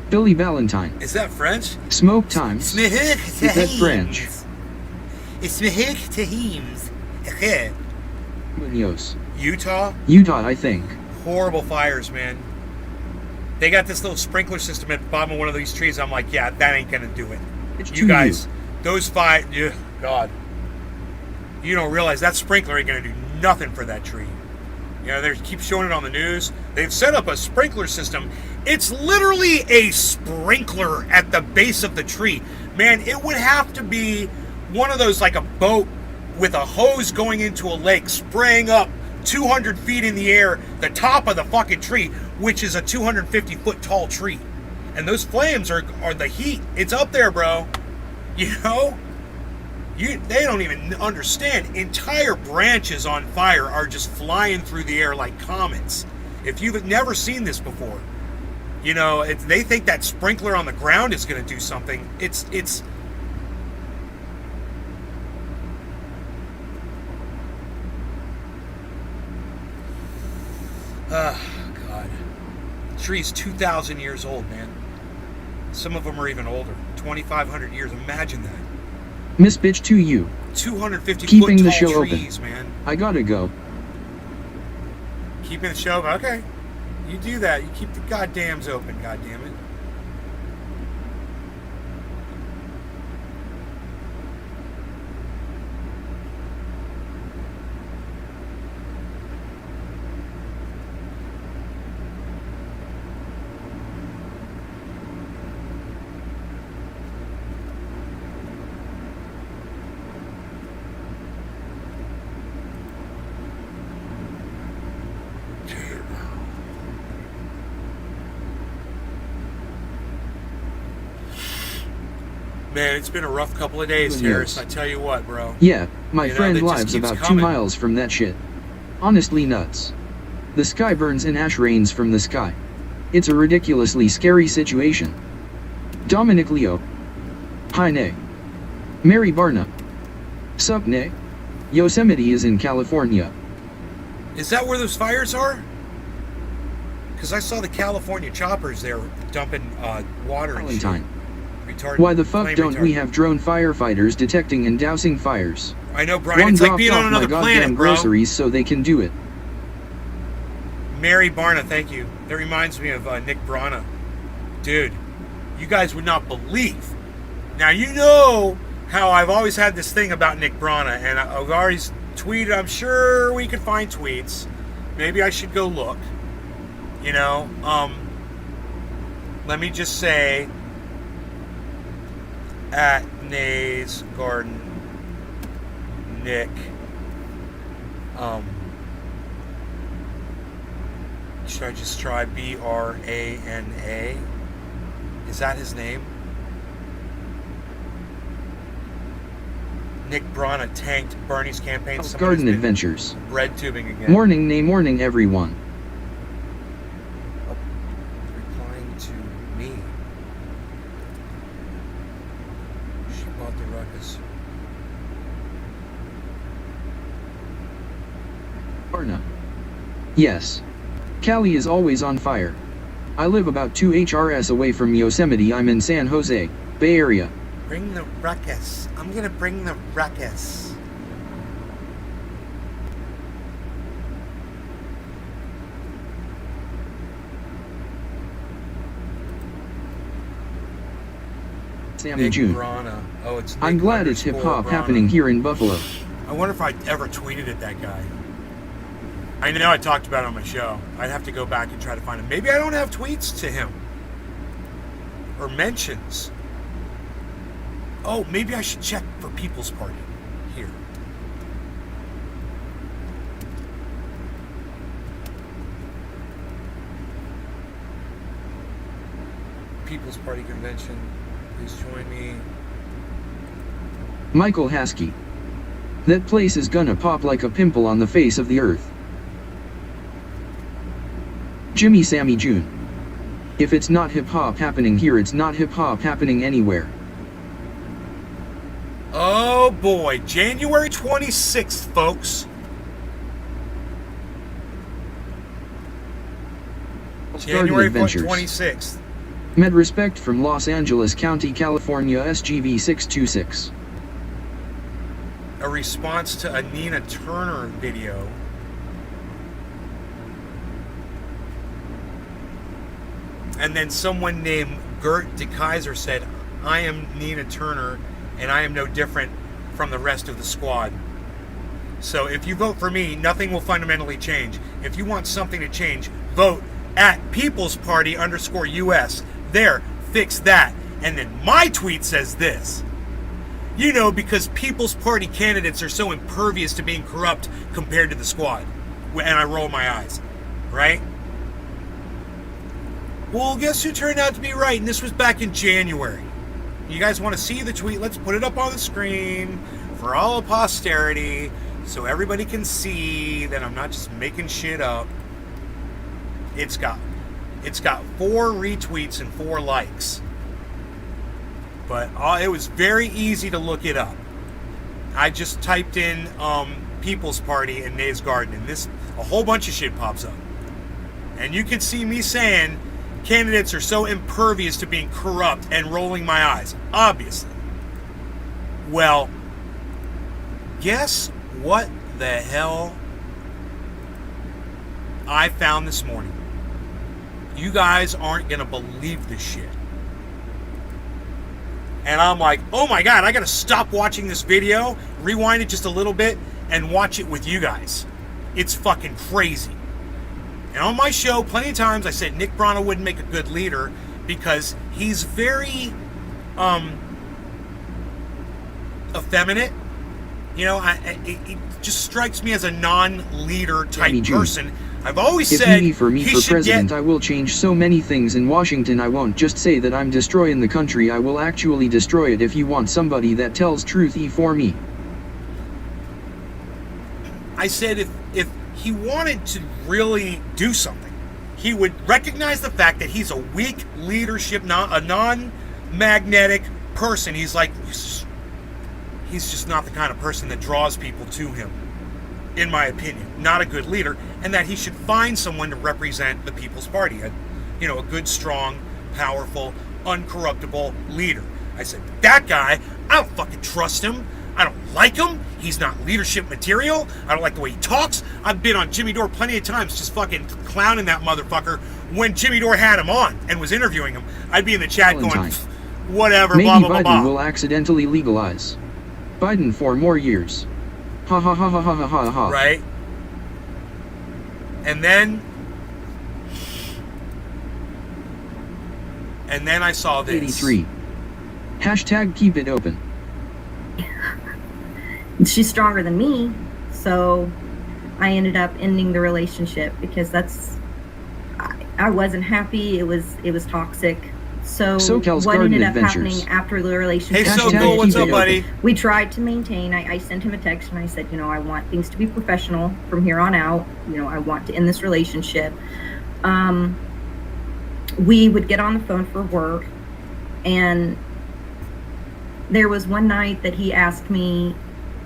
Billy Valentine. Is that French? Smoke times. Is that French? It's Tahims. Munoz. Utah? Utah, I think. Horrible fires, man. They got this little sprinkler system at the bottom of one of these trees. I'm like, yeah, that ain't gonna do it. It's You to guys, those fires, God. You don't realize that sprinkler ain't gonna do nothing for that tree. You know, they keep showing it on the news. They've set up a sprinkler system. It's literally a sprinkler at the base of the tree. Man, it would have to be one of those, like a boat with a hose going into a lake, spraying up 200 feet in the air, the top of the fucking tree, which is a 250-foot tall tree. And those flames are the heat. It's up there, bro. You know? They don't even understand. Entire branches on fire are just flying through the air like comets. If you've never seen this before, you know, they think that sprinkler on the ground is going to do something. It's God. The tree's 2,000 years old, man. Some of them are even older. 2,500 years. Imagine that. Miss bitch to you. 250 Keeping foot the tall show trees, open. man. I gotta go. Keeping the show open. Okay. You do that. You keep the goddams open, goddammit. Man, it's been a rough couple of days, Harris. I tell you what, bro. Yeah, my You know, friend that just lives keeps about coming. 2 miles from that shit. Honestly nuts. The sky burns and ash rains from the sky. It's a ridiculously scary situation. Dominic Leo. Hi Nay. Mary Barna. Sup Nay. Yosemite is in California. Is that where those fires are? Because I saw the California choppers there dumping water and shit. Valentine. Retardant. Why the fuck flame don't we retardant. have drone firefighters detecting and dousing fires? I know, Brian. One It's like dropped being off on another my goddamn planet, bro. groceries so they can do it. Mary Barna, thank you. That reminds me of Nick Brana. Dude, you guys would not believe Now, you know how I've always had this thing about Nick Brana, and I've always tweeted, I'm sure we could find tweets. Maybe I should go look. You know, let me just say, at Nay's Garden, Nick, should I just try B-R-A-N-A? Is that his name? Nick Brana tanked Bernie's campaign. Garden Adventures. Bread tubing again. Morning, nay, morning, everyone. Replying to me. She bought the ruckus. Arna. Yes. Cali is always on fire. I live about 2 HRS away from Yosemite. I'm in San Jose, Bay Area. Bring the ruckus. I'm gonna bring the ruckus. Sammy Nick June. Brana. Oh, it's Nick I'm glad it's hip hop Brana. happening here in Buffalo. I wonder if I ever tweeted at that guy. I know I talked about it on my show. I'd have to go back and try to find him. Maybe I don't have tweets to him. Or mentions. Oh, maybe I should check for People's Party. Here. People's Party Convention. Please join me. Michael Haskey. That place is gonna pop like a pimple on the face of the earth. Jimmy Sammy June. If it's not hip hop happening here, it's not hip hop happening anywhere. Oh boy, January 26th, folks. January 26th. Med respect from Los Angeles County, California, SGV 626. A response to a Nina Turner video. And then someone named Gert DeKaiser said, I am Nina Turner, and I am no different from the rest of the squad. So if you vote for me, nothing will fundamentally change. If you want something to change, vote at People's Party _US. There, fix that. And then my tweet says this. You know, because People's Party candidates are so impervious to being corrupt compared to the squad. And I roll my eyes, right? Well, guess who turned out to be right? And this was back in January. You guys want to see the tweet? Let's put it up on the screen for all of posterity so everybody can see that I'm not just making shit up. It's got 4 retweets and 4 likes. But it was very easy to look it up. I just typed in People's Party in Nay's Garden, and a whole bunch of shit pops up. And you can see me saying candidates are so impervious to being corrupt and rolling my eyes, obviously. Well, guess what the hell I found this morning? You guys aren't going to believe this shit. And I'm like, oh my God, I got to stop watching this video, rewind it just a little bit, and watch it with you guys. It's fucking crazy. And on my show, plenty of times I said Nick Brana wouldn't make a good leader because he's very effeminate. You know, it just strikes me as a non-leader type person. I've always said if for president, I will change so many things in Washington. I won't just say that I'm destroying the country. I will actually destroy it. If you want somebody that tells truth, for me. I said if he wanted to really do something, he would recognize the fact that he's a weak leadership, a non-magnetic person. He's just not the kind of person that draws people to him, in my opinion. Not a good leader, and that he should find someone to represent the People's Party, a good, strong, powerful, uncorruptible leader. I said, that guy, I don't fucking trust him. I don't like him. He's not leadership material. I don't like the way he talks. I've been on Jimmy Dore plenty of times just fucking clowning that motherfucker when Jimmy Dore had him on and was interviewing him. I'd be in the chat going, whatever, Maybe blah, blah, blah, Biden blah. will accidentally legalize Biden for more years. Ha ha ha ha ha ha ha ha. Right? And then I saw this. 83. Hashtag keep it open. She's stronger than me, so I ended up ending the relationship because I wasn't happy. It was toxic. So SoCal's what Garden ended up Adventures. happening after the relationship? Hey, Hashtag SoCal, what's keep up, it buddy? We tried to maintain. I sent him a text and I said, I want things to be professional from here on out. I want to end this relationship. We would get on the phone for work, and there was one night that he asked me,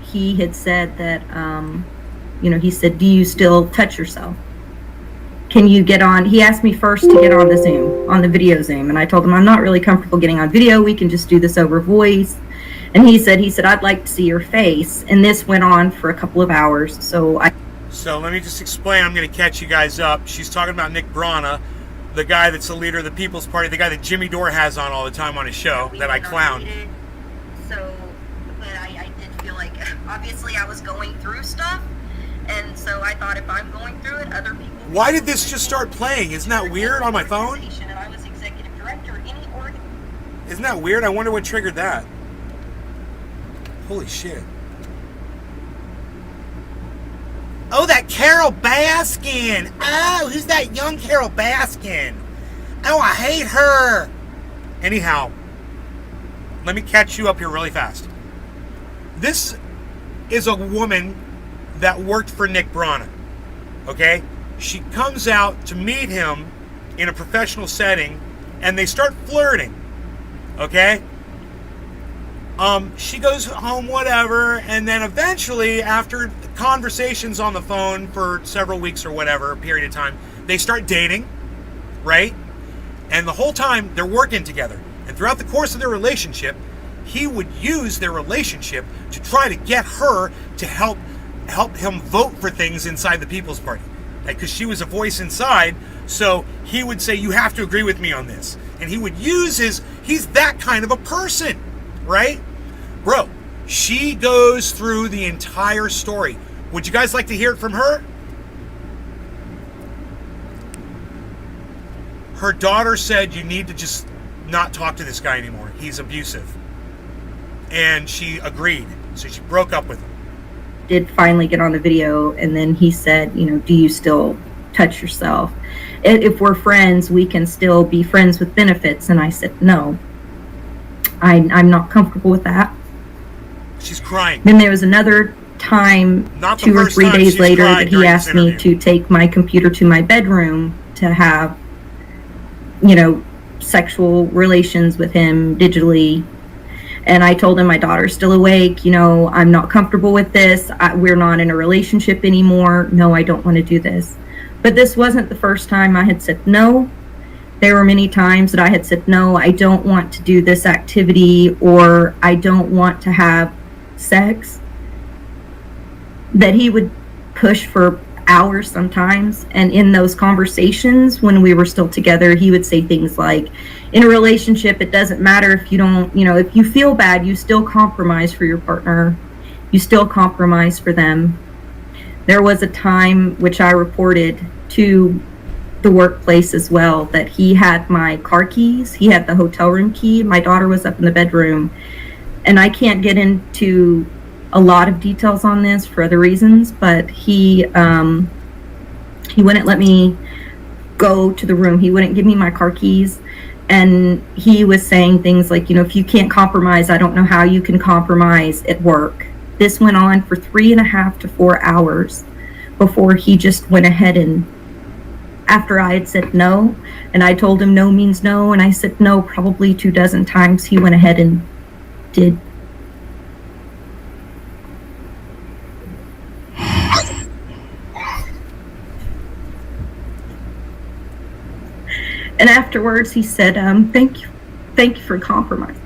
he had said that, he said, do you still touch yourself? Can you get on? He asked me first to get on the Zoom, on the video Zoom. And I told him, I'm not really comfortable getting on video. We can just do this over voice. And he said, I'd like to see your face. And this went on for a couple of hours. So let me just explain. I'm going to catch you guys up. She's talking about Nick Brana, the guy that's the leader of the People's Party, the guy that Jimmy Dore has on all the time on his show that I clown. So, but I did feel like, obviously I was going through stuff. And so I thought if I'm going through it, other people... Why did this just start playing? Isn't that weird on my phone? And I was executive director. Isn't that weird? I wonder what triggered that. Holy shit. Oh, that Carol Baskin. Oh, who's that young Carol Baskin? Oh, I hate her. Anyhow, let me catch you up here really fast. This is a woman that worked for Nick Brana. Okay? She comes out to meet him in a professional setting, and they start flirting. Okay? She goes home, whatever, and then eventually, after conversations on the phone for several weeks or whatever, a period of time, they start dating, right? And the whole time, they're working together. And throughout the course of their relationship, he would use their relationship to try to get her to help him vote for things inside the People's Party. Because she was a voice inside, so he would say, you have to agree with me on this. And he would use he's that kind of a person, right? Bro, she goes through the entire story. Would you guys like to hear it from her? Her daughter said, you need to just not talk to this guy anymore. He's abusive. And she agreed. So she broke up with him. Did finally get on the video, and then he said, do you still touch yourself? If we're friends, we can still be friends with benefits. And I said, no, I'm not comfortable with that. She's crying. Then there was another time, 2 or 3 days later, that he asked me to take my computer to my bedroom to have, sexual relations with him digitally. And I told him my daughter's still awake. I'm not comfortable with this. We're not in a relationship anymore. No, I don't want to do this. But this wasn't the first time I had said no. There were many times that I had said, no, I don't want to do this activity, or I don't want to have sex. That he would push for hours sometimes. And in those conversations, when we were still together, he would say things like, in a relationship, it doesn't matter if you don't, if you feel bad, you still compromise for your partner. You still compromise for them. There was a time, which I reported to the workplace as well, that he had my car keys. He had the hotel room key. My daughter was up in the bedroom. And I can't get into a lot of details on this for other reasons, but he wouldn't let me go to the room. He wouldn't give me my car keys. And he was saying things like, if you can't compromise, I don't know how you can compromise at work. This went on for 3.5 to 4 hours before he just went ahead, and after I had said no, and I told him no means no, and I said no probably 24 times, he went ahead and did. And afterwards, he said, thank you for compromise.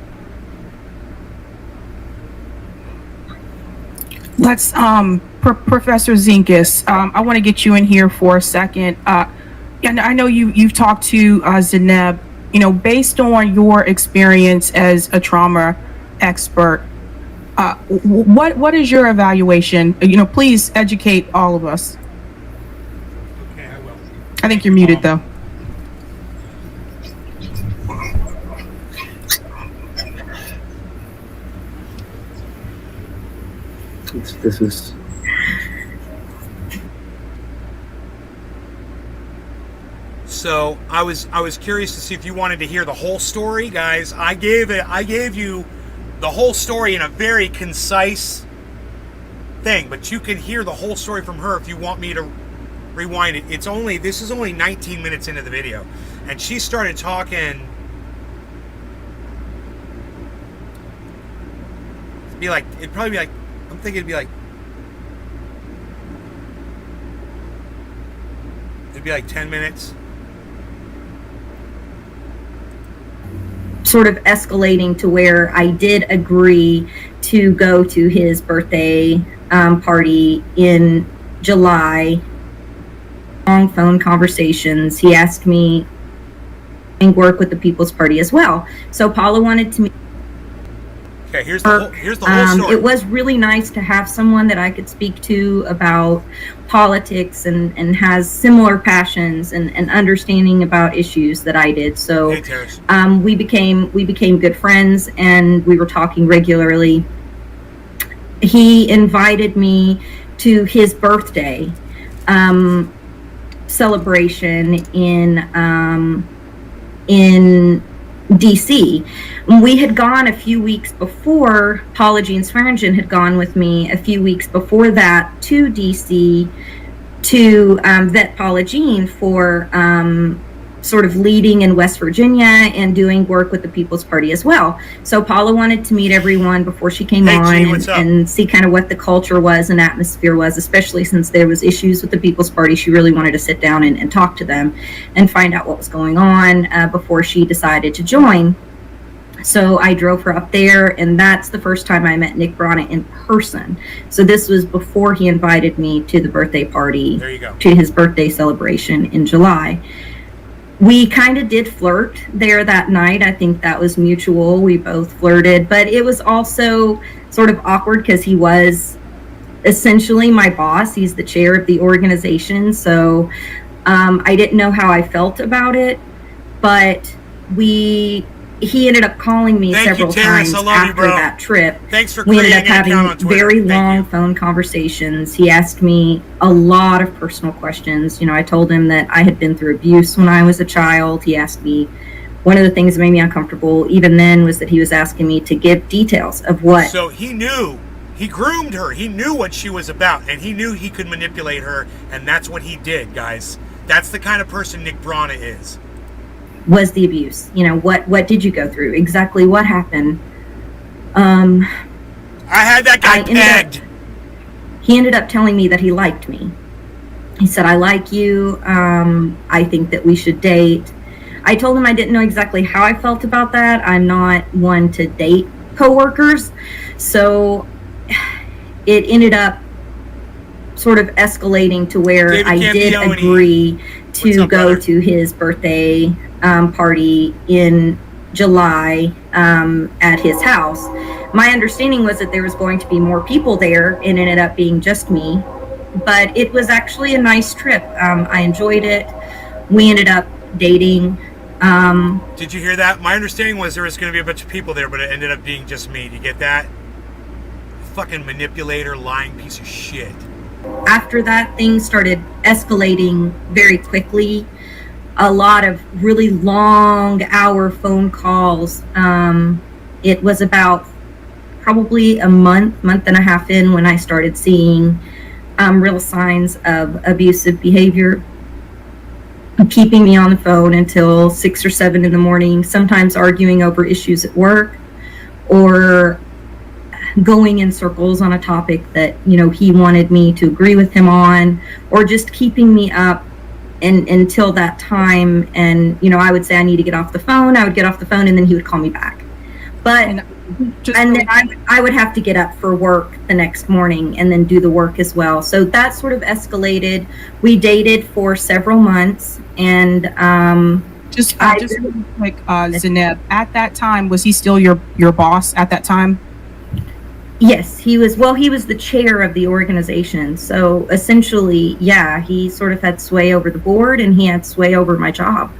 Let's, Professor Zinkus, I want to get you in here for a second. And I know you've talked to Zeneb based on your experience as a trauma expert, what is your evaluation? Please educate all of us. Okay, I will. I think you're muted though. This is. So I was curious to see if you wanted to hear the whole story, guys. I gave you the whole story in a very concise thing, but you can hear the whole story from her if you want me to rewind it. This is only 19 minutes into the video, and she started talking. It'd probably be like, I'm thinking it'd be like 10 minutes. Sort of escalating to where I did agree to go to his birthday party in July. Long phone conversations. He asked me to work with the People's Party as well. So Paula wanted to meet. Okay, here's the whole story. It was really nice to have someone that I could speak to about politics and has similar passions and understanding about issues that I did. So we became good friends, and we were talking regularly. He invited me to his birthday celebration in DC. We had gone a few weeks before. Paula Jean Swearingen had gone with me a few weeks before that to DC to vet Paula Jean for sort of leading in West Virginia and doing work with the People's Party as well. So Paula wanted to meet everyone before she came on and see kind of what the culture was and atmosphere was, especially since there was issues with the People's Party. She really wanted to sit down and talk to them and find out what was going on before she decided to join. So I drove her up there, and that's the first time I met Nick Brana in person. So this was before he invited me to the birthday party, to his birthday celebration in July. We kind of did flirt there that night. I think that was mutual. We both flirted, but it was also sort of awkward because he was essentially my boss. He's the chair of the organization. So I didn't know how I felt about it, but he ended up calling me several times after that trip. Thanks for we ended up having very long phone conversations. He asked me a lot of personal questions. I told him that I had been through abuse when I was a child. He asked me, one of the things that made me uncomfortable even then was that he was asking me to give details of what. So he groomed her. He knew what she was about, and he knew he could manipulate her, and that's what he did, guys. That's the kind of person Nick Brana is. Was the abuse? What did you go through? Exactly what happened? I had that guy pegged. He ended up telling me that he liked me. He said, I like you. I think that we should date. I told him I didn't know exactly how I felt about that. I'm not one to date coworkers. So it ended up sort of escalating to where I did agree to go to his birthday party in July at his house. My understanding was that there was going to be more people there, and it ended up being just me. But it was actually a nice trip. I enjoyed it. We ended up dating. Did you hear that? My understanding was there was going to be a bunch of people there, but it ended up being just me. Do you get that? Fucking manipulator, lying piece of shit. After that, things started escalating very quickly. A lot of really long hour phone calls. It was about probably a month and a half in when I started seeing real signs of abusive behavior, keeping me on the phone until 6 or 7 in the morning, sometimes arguing over issues at work, or going in circles on a topic that he wanted me to agree with him on, or just keeping me up until that time. And I would say I need to get off the phone. I would get off the phone, and then he would call me back. But then I would have to get up for work the next morning and then do the work as well. So that sort of escalated. We dated for several months, and Just I really quick, Zeneb, at that time, was he still your boss at that time? Yes, he was. Well, he was the chair of the organization. So essentially, yeah, he sort of had sway over the board and he had sway over my job.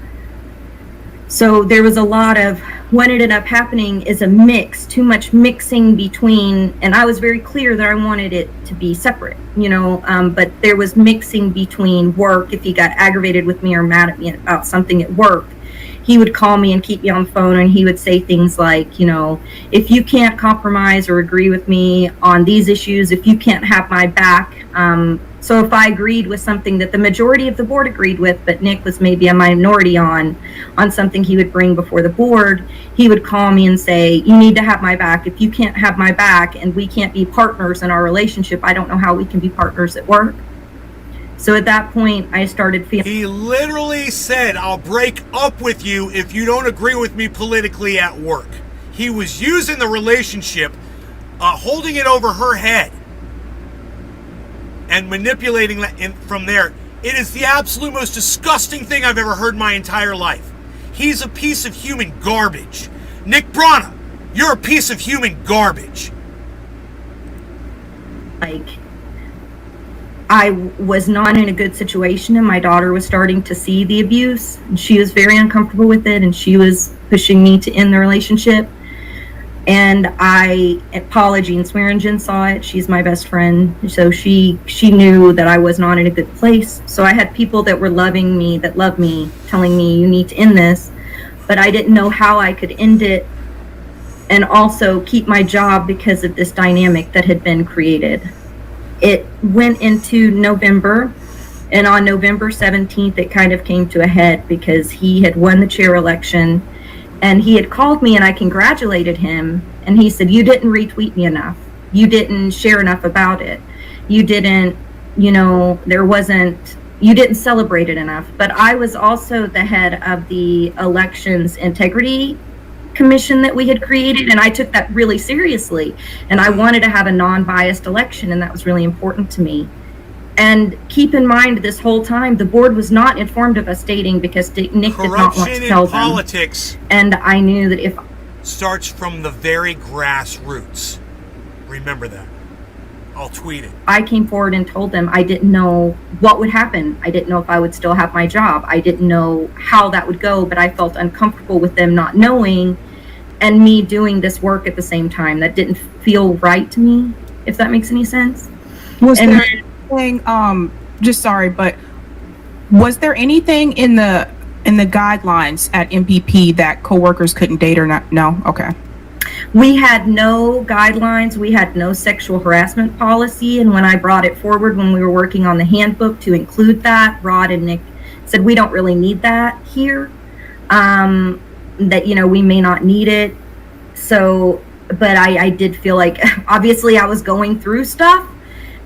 So there was a lot of what ended up happening is a mix, too much mixing between, and I was very clear that I wanted it to be separate, but there was mixing between work. If he got aggravated with me or mad at me about something at work, he would call me and keep me on the phone, and he would say things like, if you can't compromise or agree with me on these issues, if you can't have my back. So if I agreed with something that the majority of the board agreed with, but Nick was maybe a minority on something he would bring before the board, he would call me and say, you need to have my back. If you can't have my back and we can't be partners in our relationship, I don't know how we can be partners at work. So at that point, I started feeling... He literally said, I'll break up with you if you don't agree with me politically at work. He was using the relationship, holding it over her head, and manipulating that from there. It is the absolute most disgusting thing I've ever heard in my entire life. He's a piece of human garbage. Nick Brana, you're a piece of human garbage. I was not in a good situation, and my daughter was starting to see the abuse. And she was very uncomfortable with it, and she was pushing me to end the relationship. And Paula Jean Swearingen saw it. She's my best friend. So she knew that I was not in a good place. So I had people that were loving me, that loved me, telling me, you need to end this. But I didn't know how I could end it and also keep my job because of this dynamic that had been created. It went into November, and on November 17th, it kind of came to a head because he had won the chair election. And he had called me and I congratulated him. And he said, you didn't retweet me enough. You didn't share enough about it. You didn't, you didn't celebrate it enough. But I was also the head of the Elections Integrity Commission that we had created. And I took that really seriously. And I wanted to have a non-biased election. And that was really important to me. And keep in mind, this whole time, the board was not informed of us dating because Nick did not want to tell them. Corruption in politics. And I knew that if... starts from the very grassroots. Remember that. I'll tweet it. I came forward and told them I didn't know what would happen. I didn't know if I would still have my job. I didn't know how that would go, but I felt uncomfortable with them not knowing and me doing this work at the same time. That didn't feel right to me, if that makes any sense. Was there anything in the guidelines at MPP that coworkers couldn't date or not? No? Okay. We had no guidelines. We had no sexual harassment policy. And when I brought it forward, when we were working on the handbook to include that, Rod and Nick said, we don't really need that here. That, we may not need it. So, but I did feel like, obviously I was going through stuff.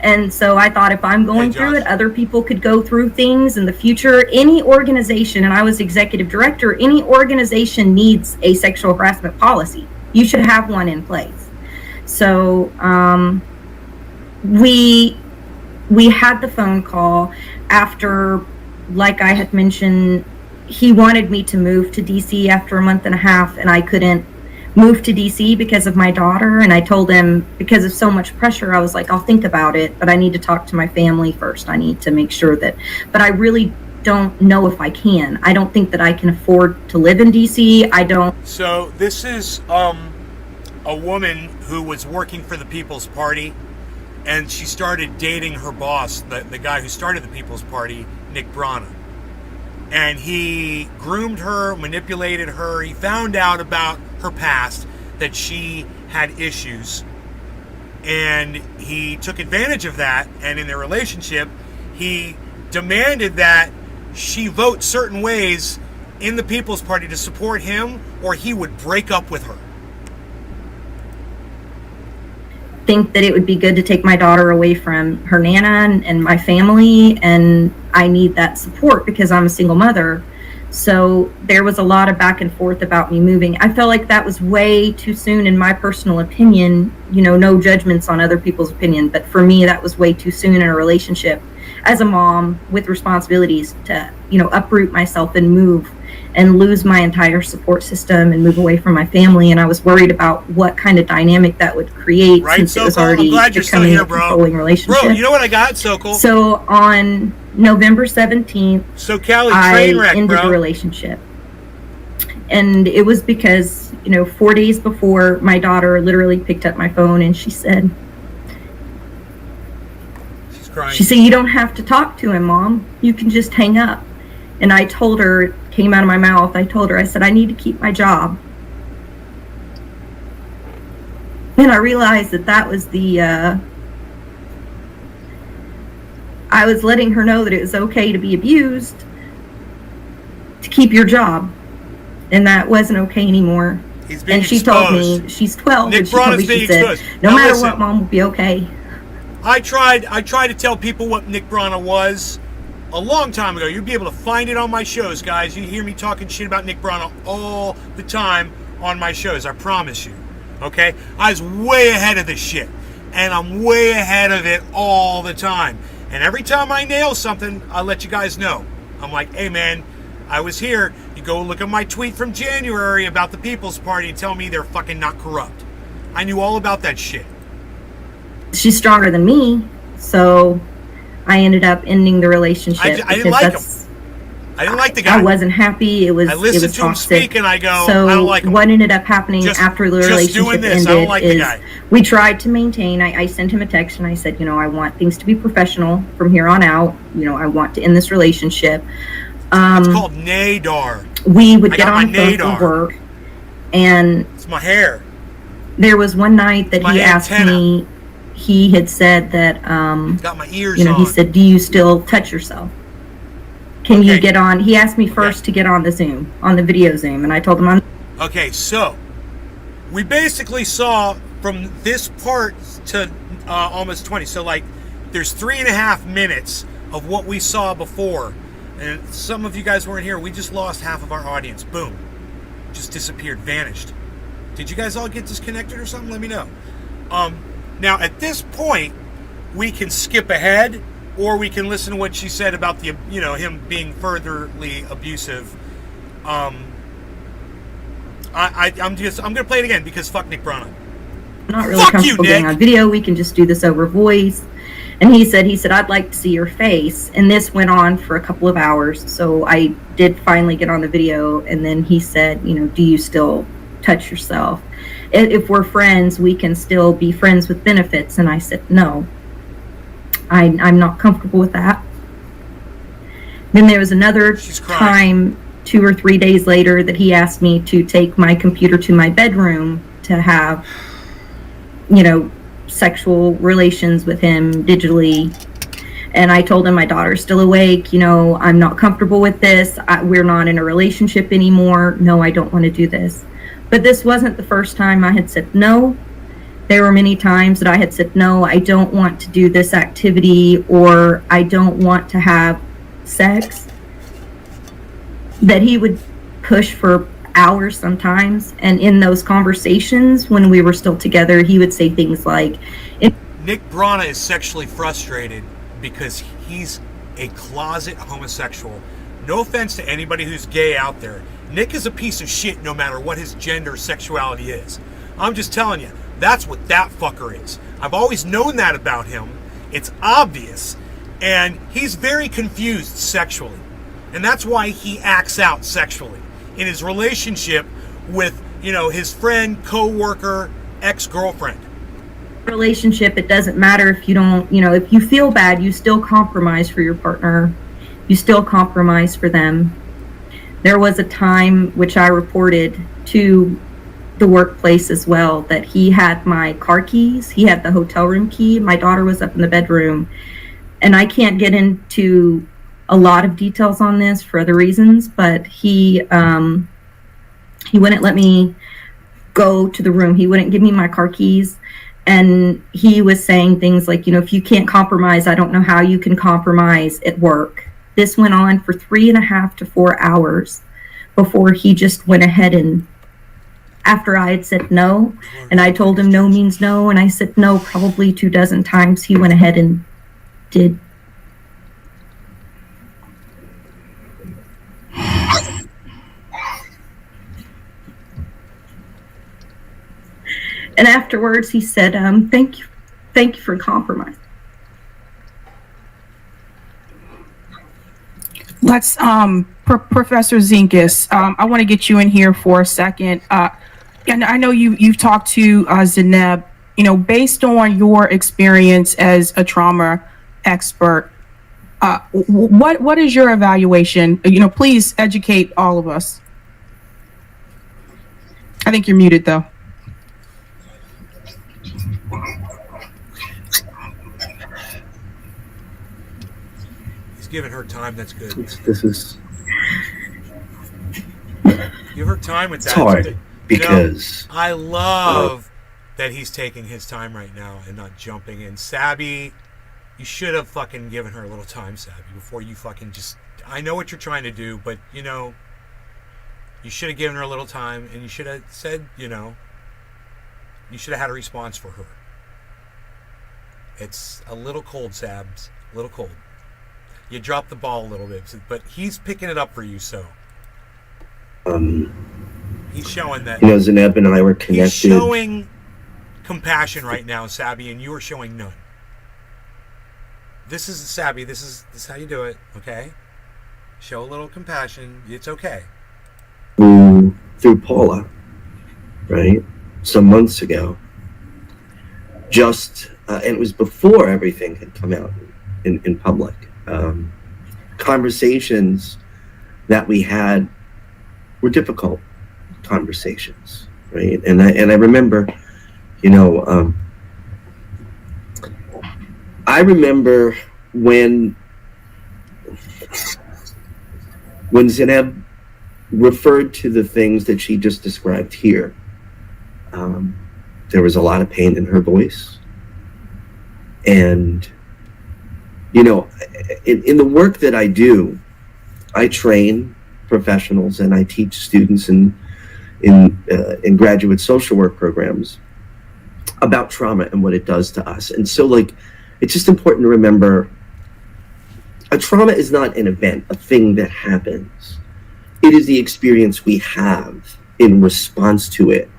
And so I thought if I'm going through it, other people could go through things in the future. Any organization, and I was executive director, any organization needs a sexual harassment policy. You should have one in place. So we had the phone call after, like I had mentioned, he wanted me to move to DC after a month and a half, and I couldn't move to DC because of my daughter. And I told him, because of so much pressure, I was like, I'll think about it, but I need to talk to my family first. I need to make sure that, but I really don't know if I can. I don't think that I can afford to live in DC. I don't. So this is a woman who was working for the People's Party, and she started dating her boss, the guy who started the People's Party, Nick Brana. And he groomed her, manipulated her. He found out about her past, that she had issues. And he took advantage of that. And in their relationship, he demanded that she vote certain ways in the People's Party to support him, or he would break up with her. Think that it would be good to take my daughter away from her nana and my family, and I need that support because I'm a single mother. So there was a lot of back and forth about me moving. I felt like that was way too soon, in my personal opinion. No judgments on other people's opinion, but for me that was way too soon in a relationship as a mom with responsibilities to uproot myself and move and lose my entire support system and move away from my family. And I was worried about what kind of dynamic that would create, Right, since it was Sokol? I'm already glad you're still becoming here, a bro. controlling relationship. Bro, you know what I got, Sokol? So on November 17th, So Callie, I train wreck, ended the bro. relationship. And it was because, 4 days before, my daughter literally picked up my phone and she said, She's crying. She said, "You don't have to talk to him, Mom. You can just hang up." And I told her, it came out of my mouth, I said, "I need to keep my job." And I realized that was I was letting her know that it was okay to be abused, to keep your job. And that wasn't okay anymore. He's being And she exposed. told me, she's 12, Nick and she told Brana's me, being she said, exposed. "No Now matter listen. what, Mom will be okay." I tried to tell people what Nick Brana was a long time ago. You'll be able to find it on my shows, guys. You hear me talking shit about Nick Brana all the time on my shows, I promise you. Okay? I was way ahead of this shit. And I'm way ahead of it all the time. And every time I nail something, I let you guys know. I'm like, "Hey man, I was here. You go look at my tweet from January about the People's Party and tell me they're fucking not corrupt." I knew all about that shit. She's stronger than me, so I ended up ending the relationship. I didn't like him. I didn't like the guy. I wasn't happy. It was I listened it was to him toxic. speak and I go, So I don't like him. what ended up happening after the just relationship doing this. ended I don't like the is guy. we tried to maintain. I sent him a text and I said, I want things to be professional from here on out. I want to end this relationship. It's called Nadar. We would I get got on my the phone Nadar. for work, and It's my hair. there was one night that My he asked antenna. me. He had said that It's got my ears on. he said, "Do you still touch yourself? Can you Okay. get on?" He asked me first to get on the Zoom, on the video Zoom, and I told him Okay, so we basically saw from this part to almost 20. So like there's 3.5 minutes of what we saw before. And some of you guys weren't here. We just lost half of our audience. Boom. Just disappeared, vanished. Did you guys all get disconnected or something? Let me know. Now at this point, we can skip ahead, or we can listen to what she said about the, him being furtherly abusive. I'm gonna play it again because fuck Nick Brana. I'm not really Fuck you, comfortable getting Nick. on video. We can just do this over voice. And he said, "I'd like to see your face." And this went on for a couple of hours. So I did finally get on the video. And then he said, "Do you still touch yourself? If we're friends, we can still be friends with benefits." And I said, "No, I'm not comfortable with that." Then there was another She's crying. time 2 or 3 days later that he asked me to take my computer to my bedroom to have, sexual relations with him digitally. And I told him, my daughter's still awake. I'm not comfortable with this. We're not in a relationship anymore. No, I don't want to do this. But this wasn't the first time I had said no. There were many times that I had said, "No, I don't want to do this activity," or "I don't want to have sex," that he would push for hours sometimes. And in those conversations, when we were still together, he would say things like, Nick Brana is sexually frustrated because he's a closet homosexual. No offense to anybody who's gay out there. Nick is a piece of shit no matter what his gender or sexuality is. I'm just telling you, that's what that fucker is. I've always known that about him. It's obvious. And he's very confused sexually. And that's why he acts out sexually in his relationship with, his friend, co-worker, ex-girlfriend. relationship, it doesn't matter if you don't, if you feel bad, you still compromise for your partner. You still compromise for them. There was a time which I reported to the workplace as well, that he had my car keys. He had the hotel room key. My daughter was up in the bedroom. And I can't get into a lot of details on this for other reasons, but he wouldn't let me go to the room. He wouldn't give me my car keys. And he was saying things like, if you can't compromise, I don't know how you can compromise at work. This went on for 3.5 to 4 hours before he just went ahead and, after I had said no, and I told him no means no, and I said no probably 24 times, he went ahead and did. And afterwards, he said, thank you for the compromise. Let's, Professor Zinkus, I want to get you in here for a second. And I know you've talked to Zeneb, based on your experience as a trauma expert, what is your evaluation? Please educate all of us. I think you're muted though. He's giving her time. That's good. This is Give her time with that. it's hard because I love that he's taking his time right now and not jumping in. Sabby, you should have fucking given her a little time, Sabby, before you fucking just... I know what you're trying to do, but, you should have given her a little time, and you should have said, you should have had a response for her. It's a little cold, Sabs. A little cold. You dropped the ball a little bit, but he's picking it up for you, so... he's showing that... Zeneb and I were connected. He's showing compassion right now, Sabby, and you are showing none. This is Sabby. This is how you do it, okay? Show a little compassion. It's okay. Through Paula, right? Some months ago. And it was before everything had come out in public. Conversations that we had were difficult conversations, right? And I remember, I remember when Zeneb referred to the things that she just described here, there was a lot of pain in her voice. And, in the work that I do, I train professionals and I teach students in graduate social work programs about trauma and what it does to us. And so, it's just important to remember, a trauma is not an event, a thing that happens. It is the experience we have in response to it,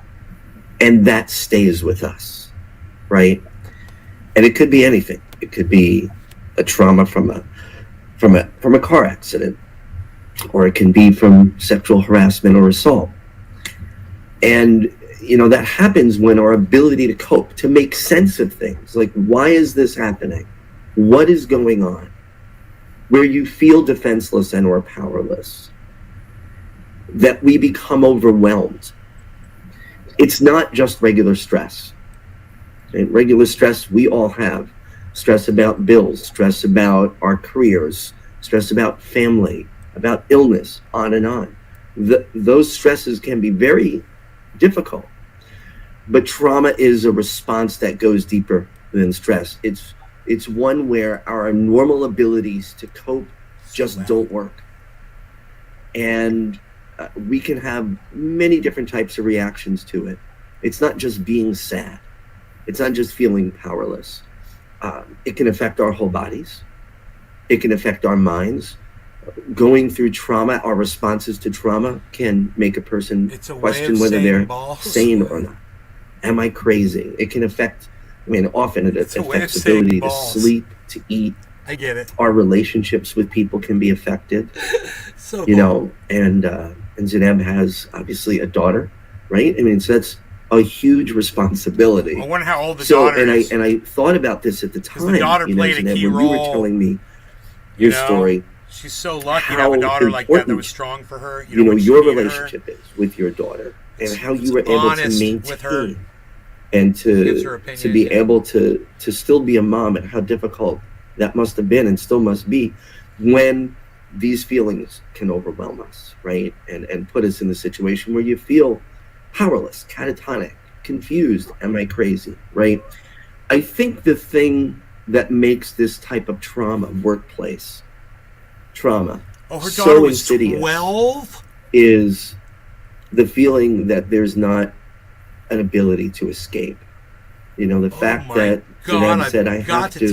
and that stays with us, right? And it could be anything. It could be a trauma from a car accident, or it can be from sexual harassment or assault. And that happens when our ability to cope, to make sense of things, like, why is this happening? What is going on? Where you feel defenseless and or powerless, that we become overwhelmed. It's not just regular stress. And regular stress we all have. Stress about bills, stress about our careers, stress about family, about illness, on and on. Those stresses can be very difficult. But trauma is a response that goes deeper than stress. It's one where our normal abilities to cope just don't work. And we can have many different types of reactions to it. It's not just being sad. It's not just feeling powerless. It can affect our whole bodies. It can affect our minds. Going through trauma, our responses to trauma can make a person question whether they're sane or not. Am I crazy? It can affect, often it affects ability to sleep, to eat. I get it. Our relationships with people can be affected. So and Zeneb has obviously a daughter, right? So that's a huge responsibility. I wonder how old the daughter is. And I thought about this at the time. The daughter played Zeneb, a key when role. you were telling me your story. She's so lucky to have a daughter like that was strong for her. Your relationship is with your daughter, and how you were able to maintain and to be able to still be a mom, and how difficult that must have been and still must be when these feelings can overwhelm us, right? And put us in the situation where you feel powerless, catatonic, confused. Am I crazy, right? I think the thing that makes this type of trauma, workplace trauma, her daughter so was insidious 12? Is the feeling that there's not an ability to escape. The fact that Zeneb said, I have to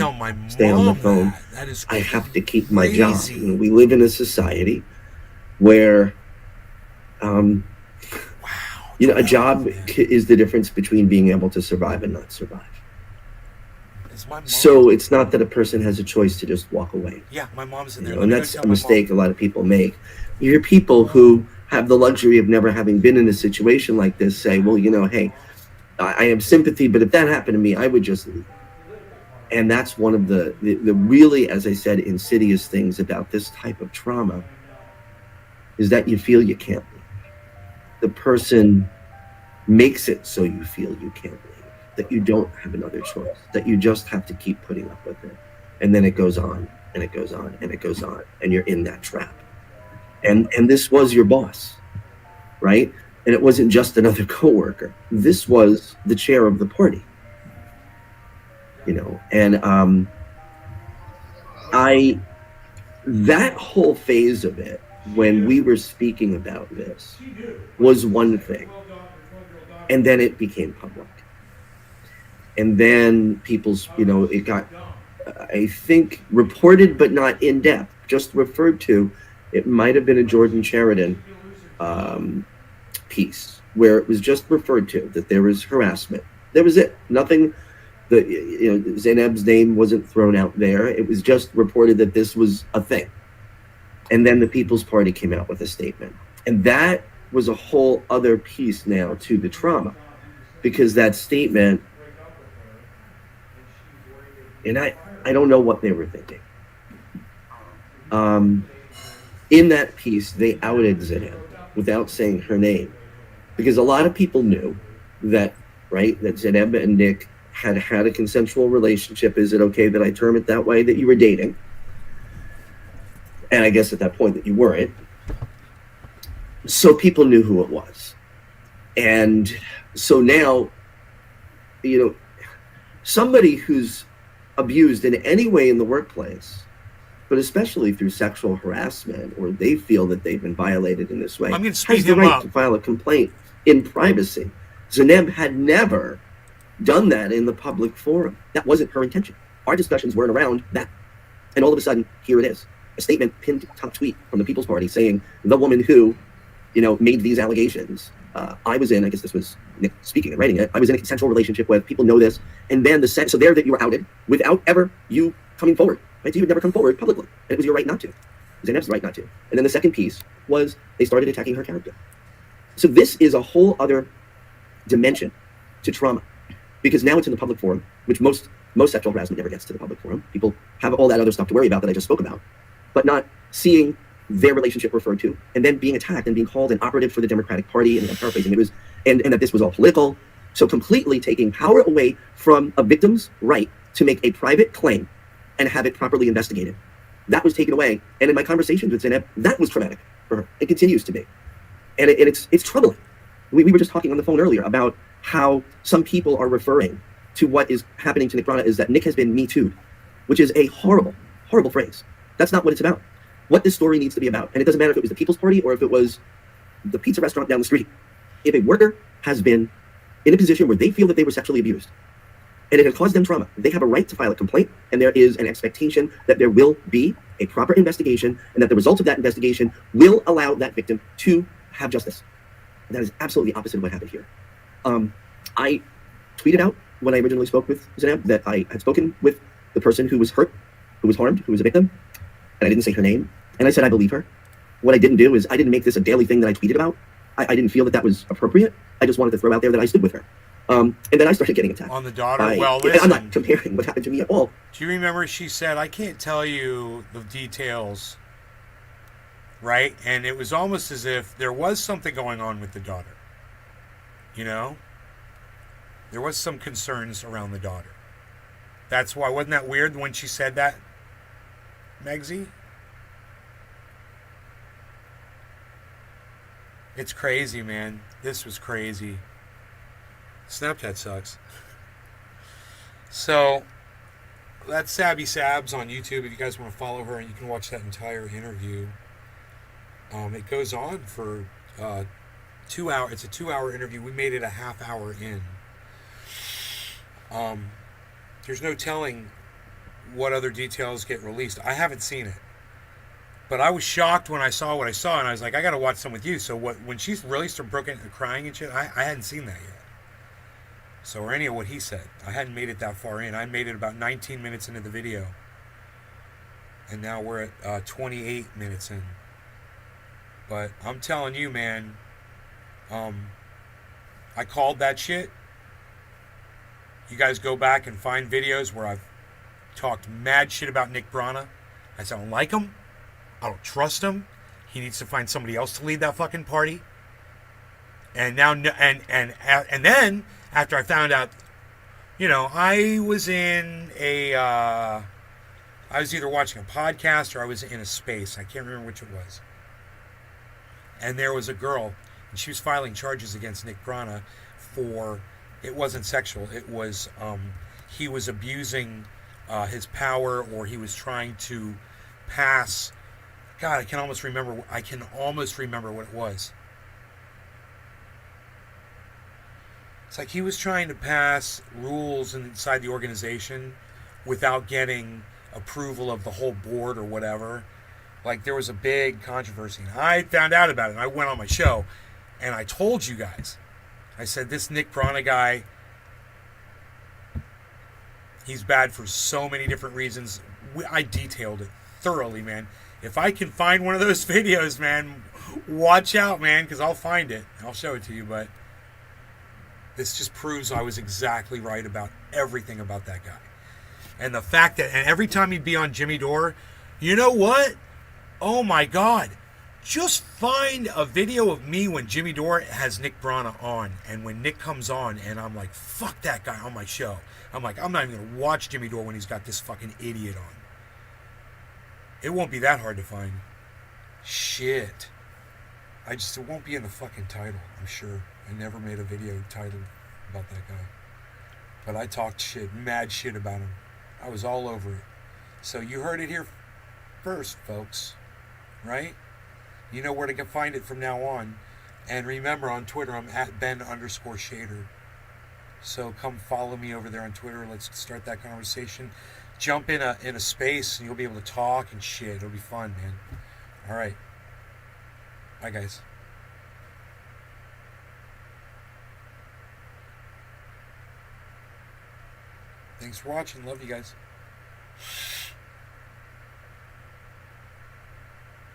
stay on the phone. That is I have to keep my job. We live in a society where You know, a job is the difference between being able to survive and not survive. Is my mom? So it's not that a person has a choice to just walk away. Yeah, my mom's in You there. know, Let and me go that's tell a my mistake mom. a lot of people make. You hear people who have the luxury of never having been in a situation like this say, well, you know, hey, I have sympathy, but if that happened to me, I would just leave. And that's one of the really, as I said, insidious things about this type of trauma is that you feel you can't leave. The person makes it so you feel you can't leave, that you don't have another choice, that you just have to keep putting up with it. And then it goes on and it goes on and it goes on, and you're in that trap. And this was your boss, right? And it wasn't just another coworker. This was the chair of the party, you know. And that whole phase of it, when we were speaking about this, was one thing. And then it became public. And then people's, you know, it got, I think, reported but not in depth, just referred to. It might have been a Jordan Sheridan piece where it was just referred to that there was harassment. That was it. Nothing, you know, Zainab's name wasn't thrown out there. It was just reported that this was a thing. And then the People's Party came out with a statement. And that was a whole other piece now to the trauma, because that statement, and I don't know what they were thinking. In that piece, they outed Zainab without saying her name, because a lot of people knew that, right, that Zainab and Nick had a consensual relationship. Is it okay that I term it that way? That you were dating, and I guess at that point that you weren't. So people knew who it was, and so now, you know, somebody who's abused in any way in the workplace, but especially through sexual harassment, or they feel that they've been violated in this way, I'm going to speed has the him right up. to file a complaint in privacy. Zainab had never done that in the public forum. That wasn't her intention. Our discussions weren't around that. And all of a sudden, here it is. A statement pinned top tweet from the People's Party saying the woman who, you know, made these allegations, I was in, I guess this was Nick speaking and writing it, I was in a consensual relationship with, people know this, and then so there that you were outed without ever you coming forward, right? So you would never come forward publicly, and it was your right not to. Zainab's right not to. And then the second piece was they started attacking her character. So this is a whole other dimension to trauma, because now it's in the public forum, which most sexual harassment never gets to the public forum. People have all that other stuff to worry about that I just spoke about, but not seeing their relationship referred to, and then being attacked and being called an operative for the Democratic Party, and I'm paraphrasing, it was, and that this was all political. So completely taking power away from a victim's right to make a private claim and have it properly investigated. That was taken away. And in my conversations with Zainab, that was traumatic for her. It continues to be. And it's troubling. We were just talking on the phone earlier about how some people are referring to what is happening to Nick Brana is that Nick has been Me Too'd, which is a horrible, horrible phrase. That's not what it's about. What this story needs to be about, and it doesn't matter if it was the People's Party or if it was the pizza restaurant down the street. If a worker has been in a position where they feel that they were sexually abused, and it has caused them trauma, they have a right to file a complaint, and there is an expectation that there will be a proper investigation, and that the results of that investigation will allow that victim to have justice. And that is absolutely the opposite of what happened here. I tweeted out when I originally spoke with Zainab that I had spoken with the person who was hurt, who was harmed, who was a victim, and I didn't say her name, and I said I believe her. What I didn't do is I didn't make this a daily thing that I tweeted about. I didn't feel that that was appropriate. I just wanted to throw out there that I stood with her. And then I started getting attacked. On the daughter? Well, listen. I'm not comparing what happened to me at all. Do you remember she said, I can't tell you the details, right? And it was almost as if there was something going on with the daughter. You know? There was some concerns around the daughter. That's why, wasn't that weird when she said that, Megsy? It's crazy, man. This was crazy. Snapchat sucks. So, that's Sabby Sabs on YouTube. If you guys want to follow her, you can watch that entire interview. It goes on for 2 hours. It's a 2-hour interview. We made it a half hour in. There's no telling what other details get released. I haven't seen it. But I was shocked when I saw what I saw, and I was like, I gotta watch some with you. So when she really started broken crying and shit, I hadn't seen that yet. So, or any of what he said. I hadn't made it that far in. I made it about 19 minutes into the video. And now we're at 28 minutes in. But I'm telling you, man, I called that shit. You guys go back and find videos where I've talked mad shit about Nick Brana. I said I don't like him. I don't trust him. He needs to find somebody else to lead that fucking party. And now, and then after I found out, you know, I was in I was either watching a podcast or I was in a space. I can't remember which it was. And there was a girl, and she was filing charges against Nick Brana for, it wasn't sexual, it was, he was abusing his power, or he was trying to pass, God, I can almost remember what it was. It's like he was trying to pass rules inside the organization without getting approval of the whole board or whatever. Like, there was a big controversy. And I found out about it, and I went on my show, and I told you guys. I said, this Nick Brana guy, he's bad for so many different reasons. I detailed it thoroughly, man. If I can find one of those videos, man, watch out, man, because I'll find it. I'll show it to you, but this just proves I was exactly right about everything about that guy. And the fact that, and every time he'd be on Jimmy Dore, you know what? Oh my God. Just find a video of me when Jimmy Dore has Nick Brana on, and when Nick comes on, and I'm like, fuck that guy on my show. I'm like, I'm not even going to watch Jimmy Dore when he's got this fucking idiot on. It won't be that hard to find. Shit. It won't be in the fucking title, I'm sure. I never made a video titled about that guy. But I talked shit, mad shit about him. I was all over it. So you heard it here first, folks. Right? You know where to find it from now on. And remember, on Twitter, I'm at Ben_Shader. So come follow me over there on Twitter. Let's start that conversation. Jump in a space, and you'll be able to talk and shit. It'll be fun, man. All right. Bye, guys. Thanks for watching. Love you guys.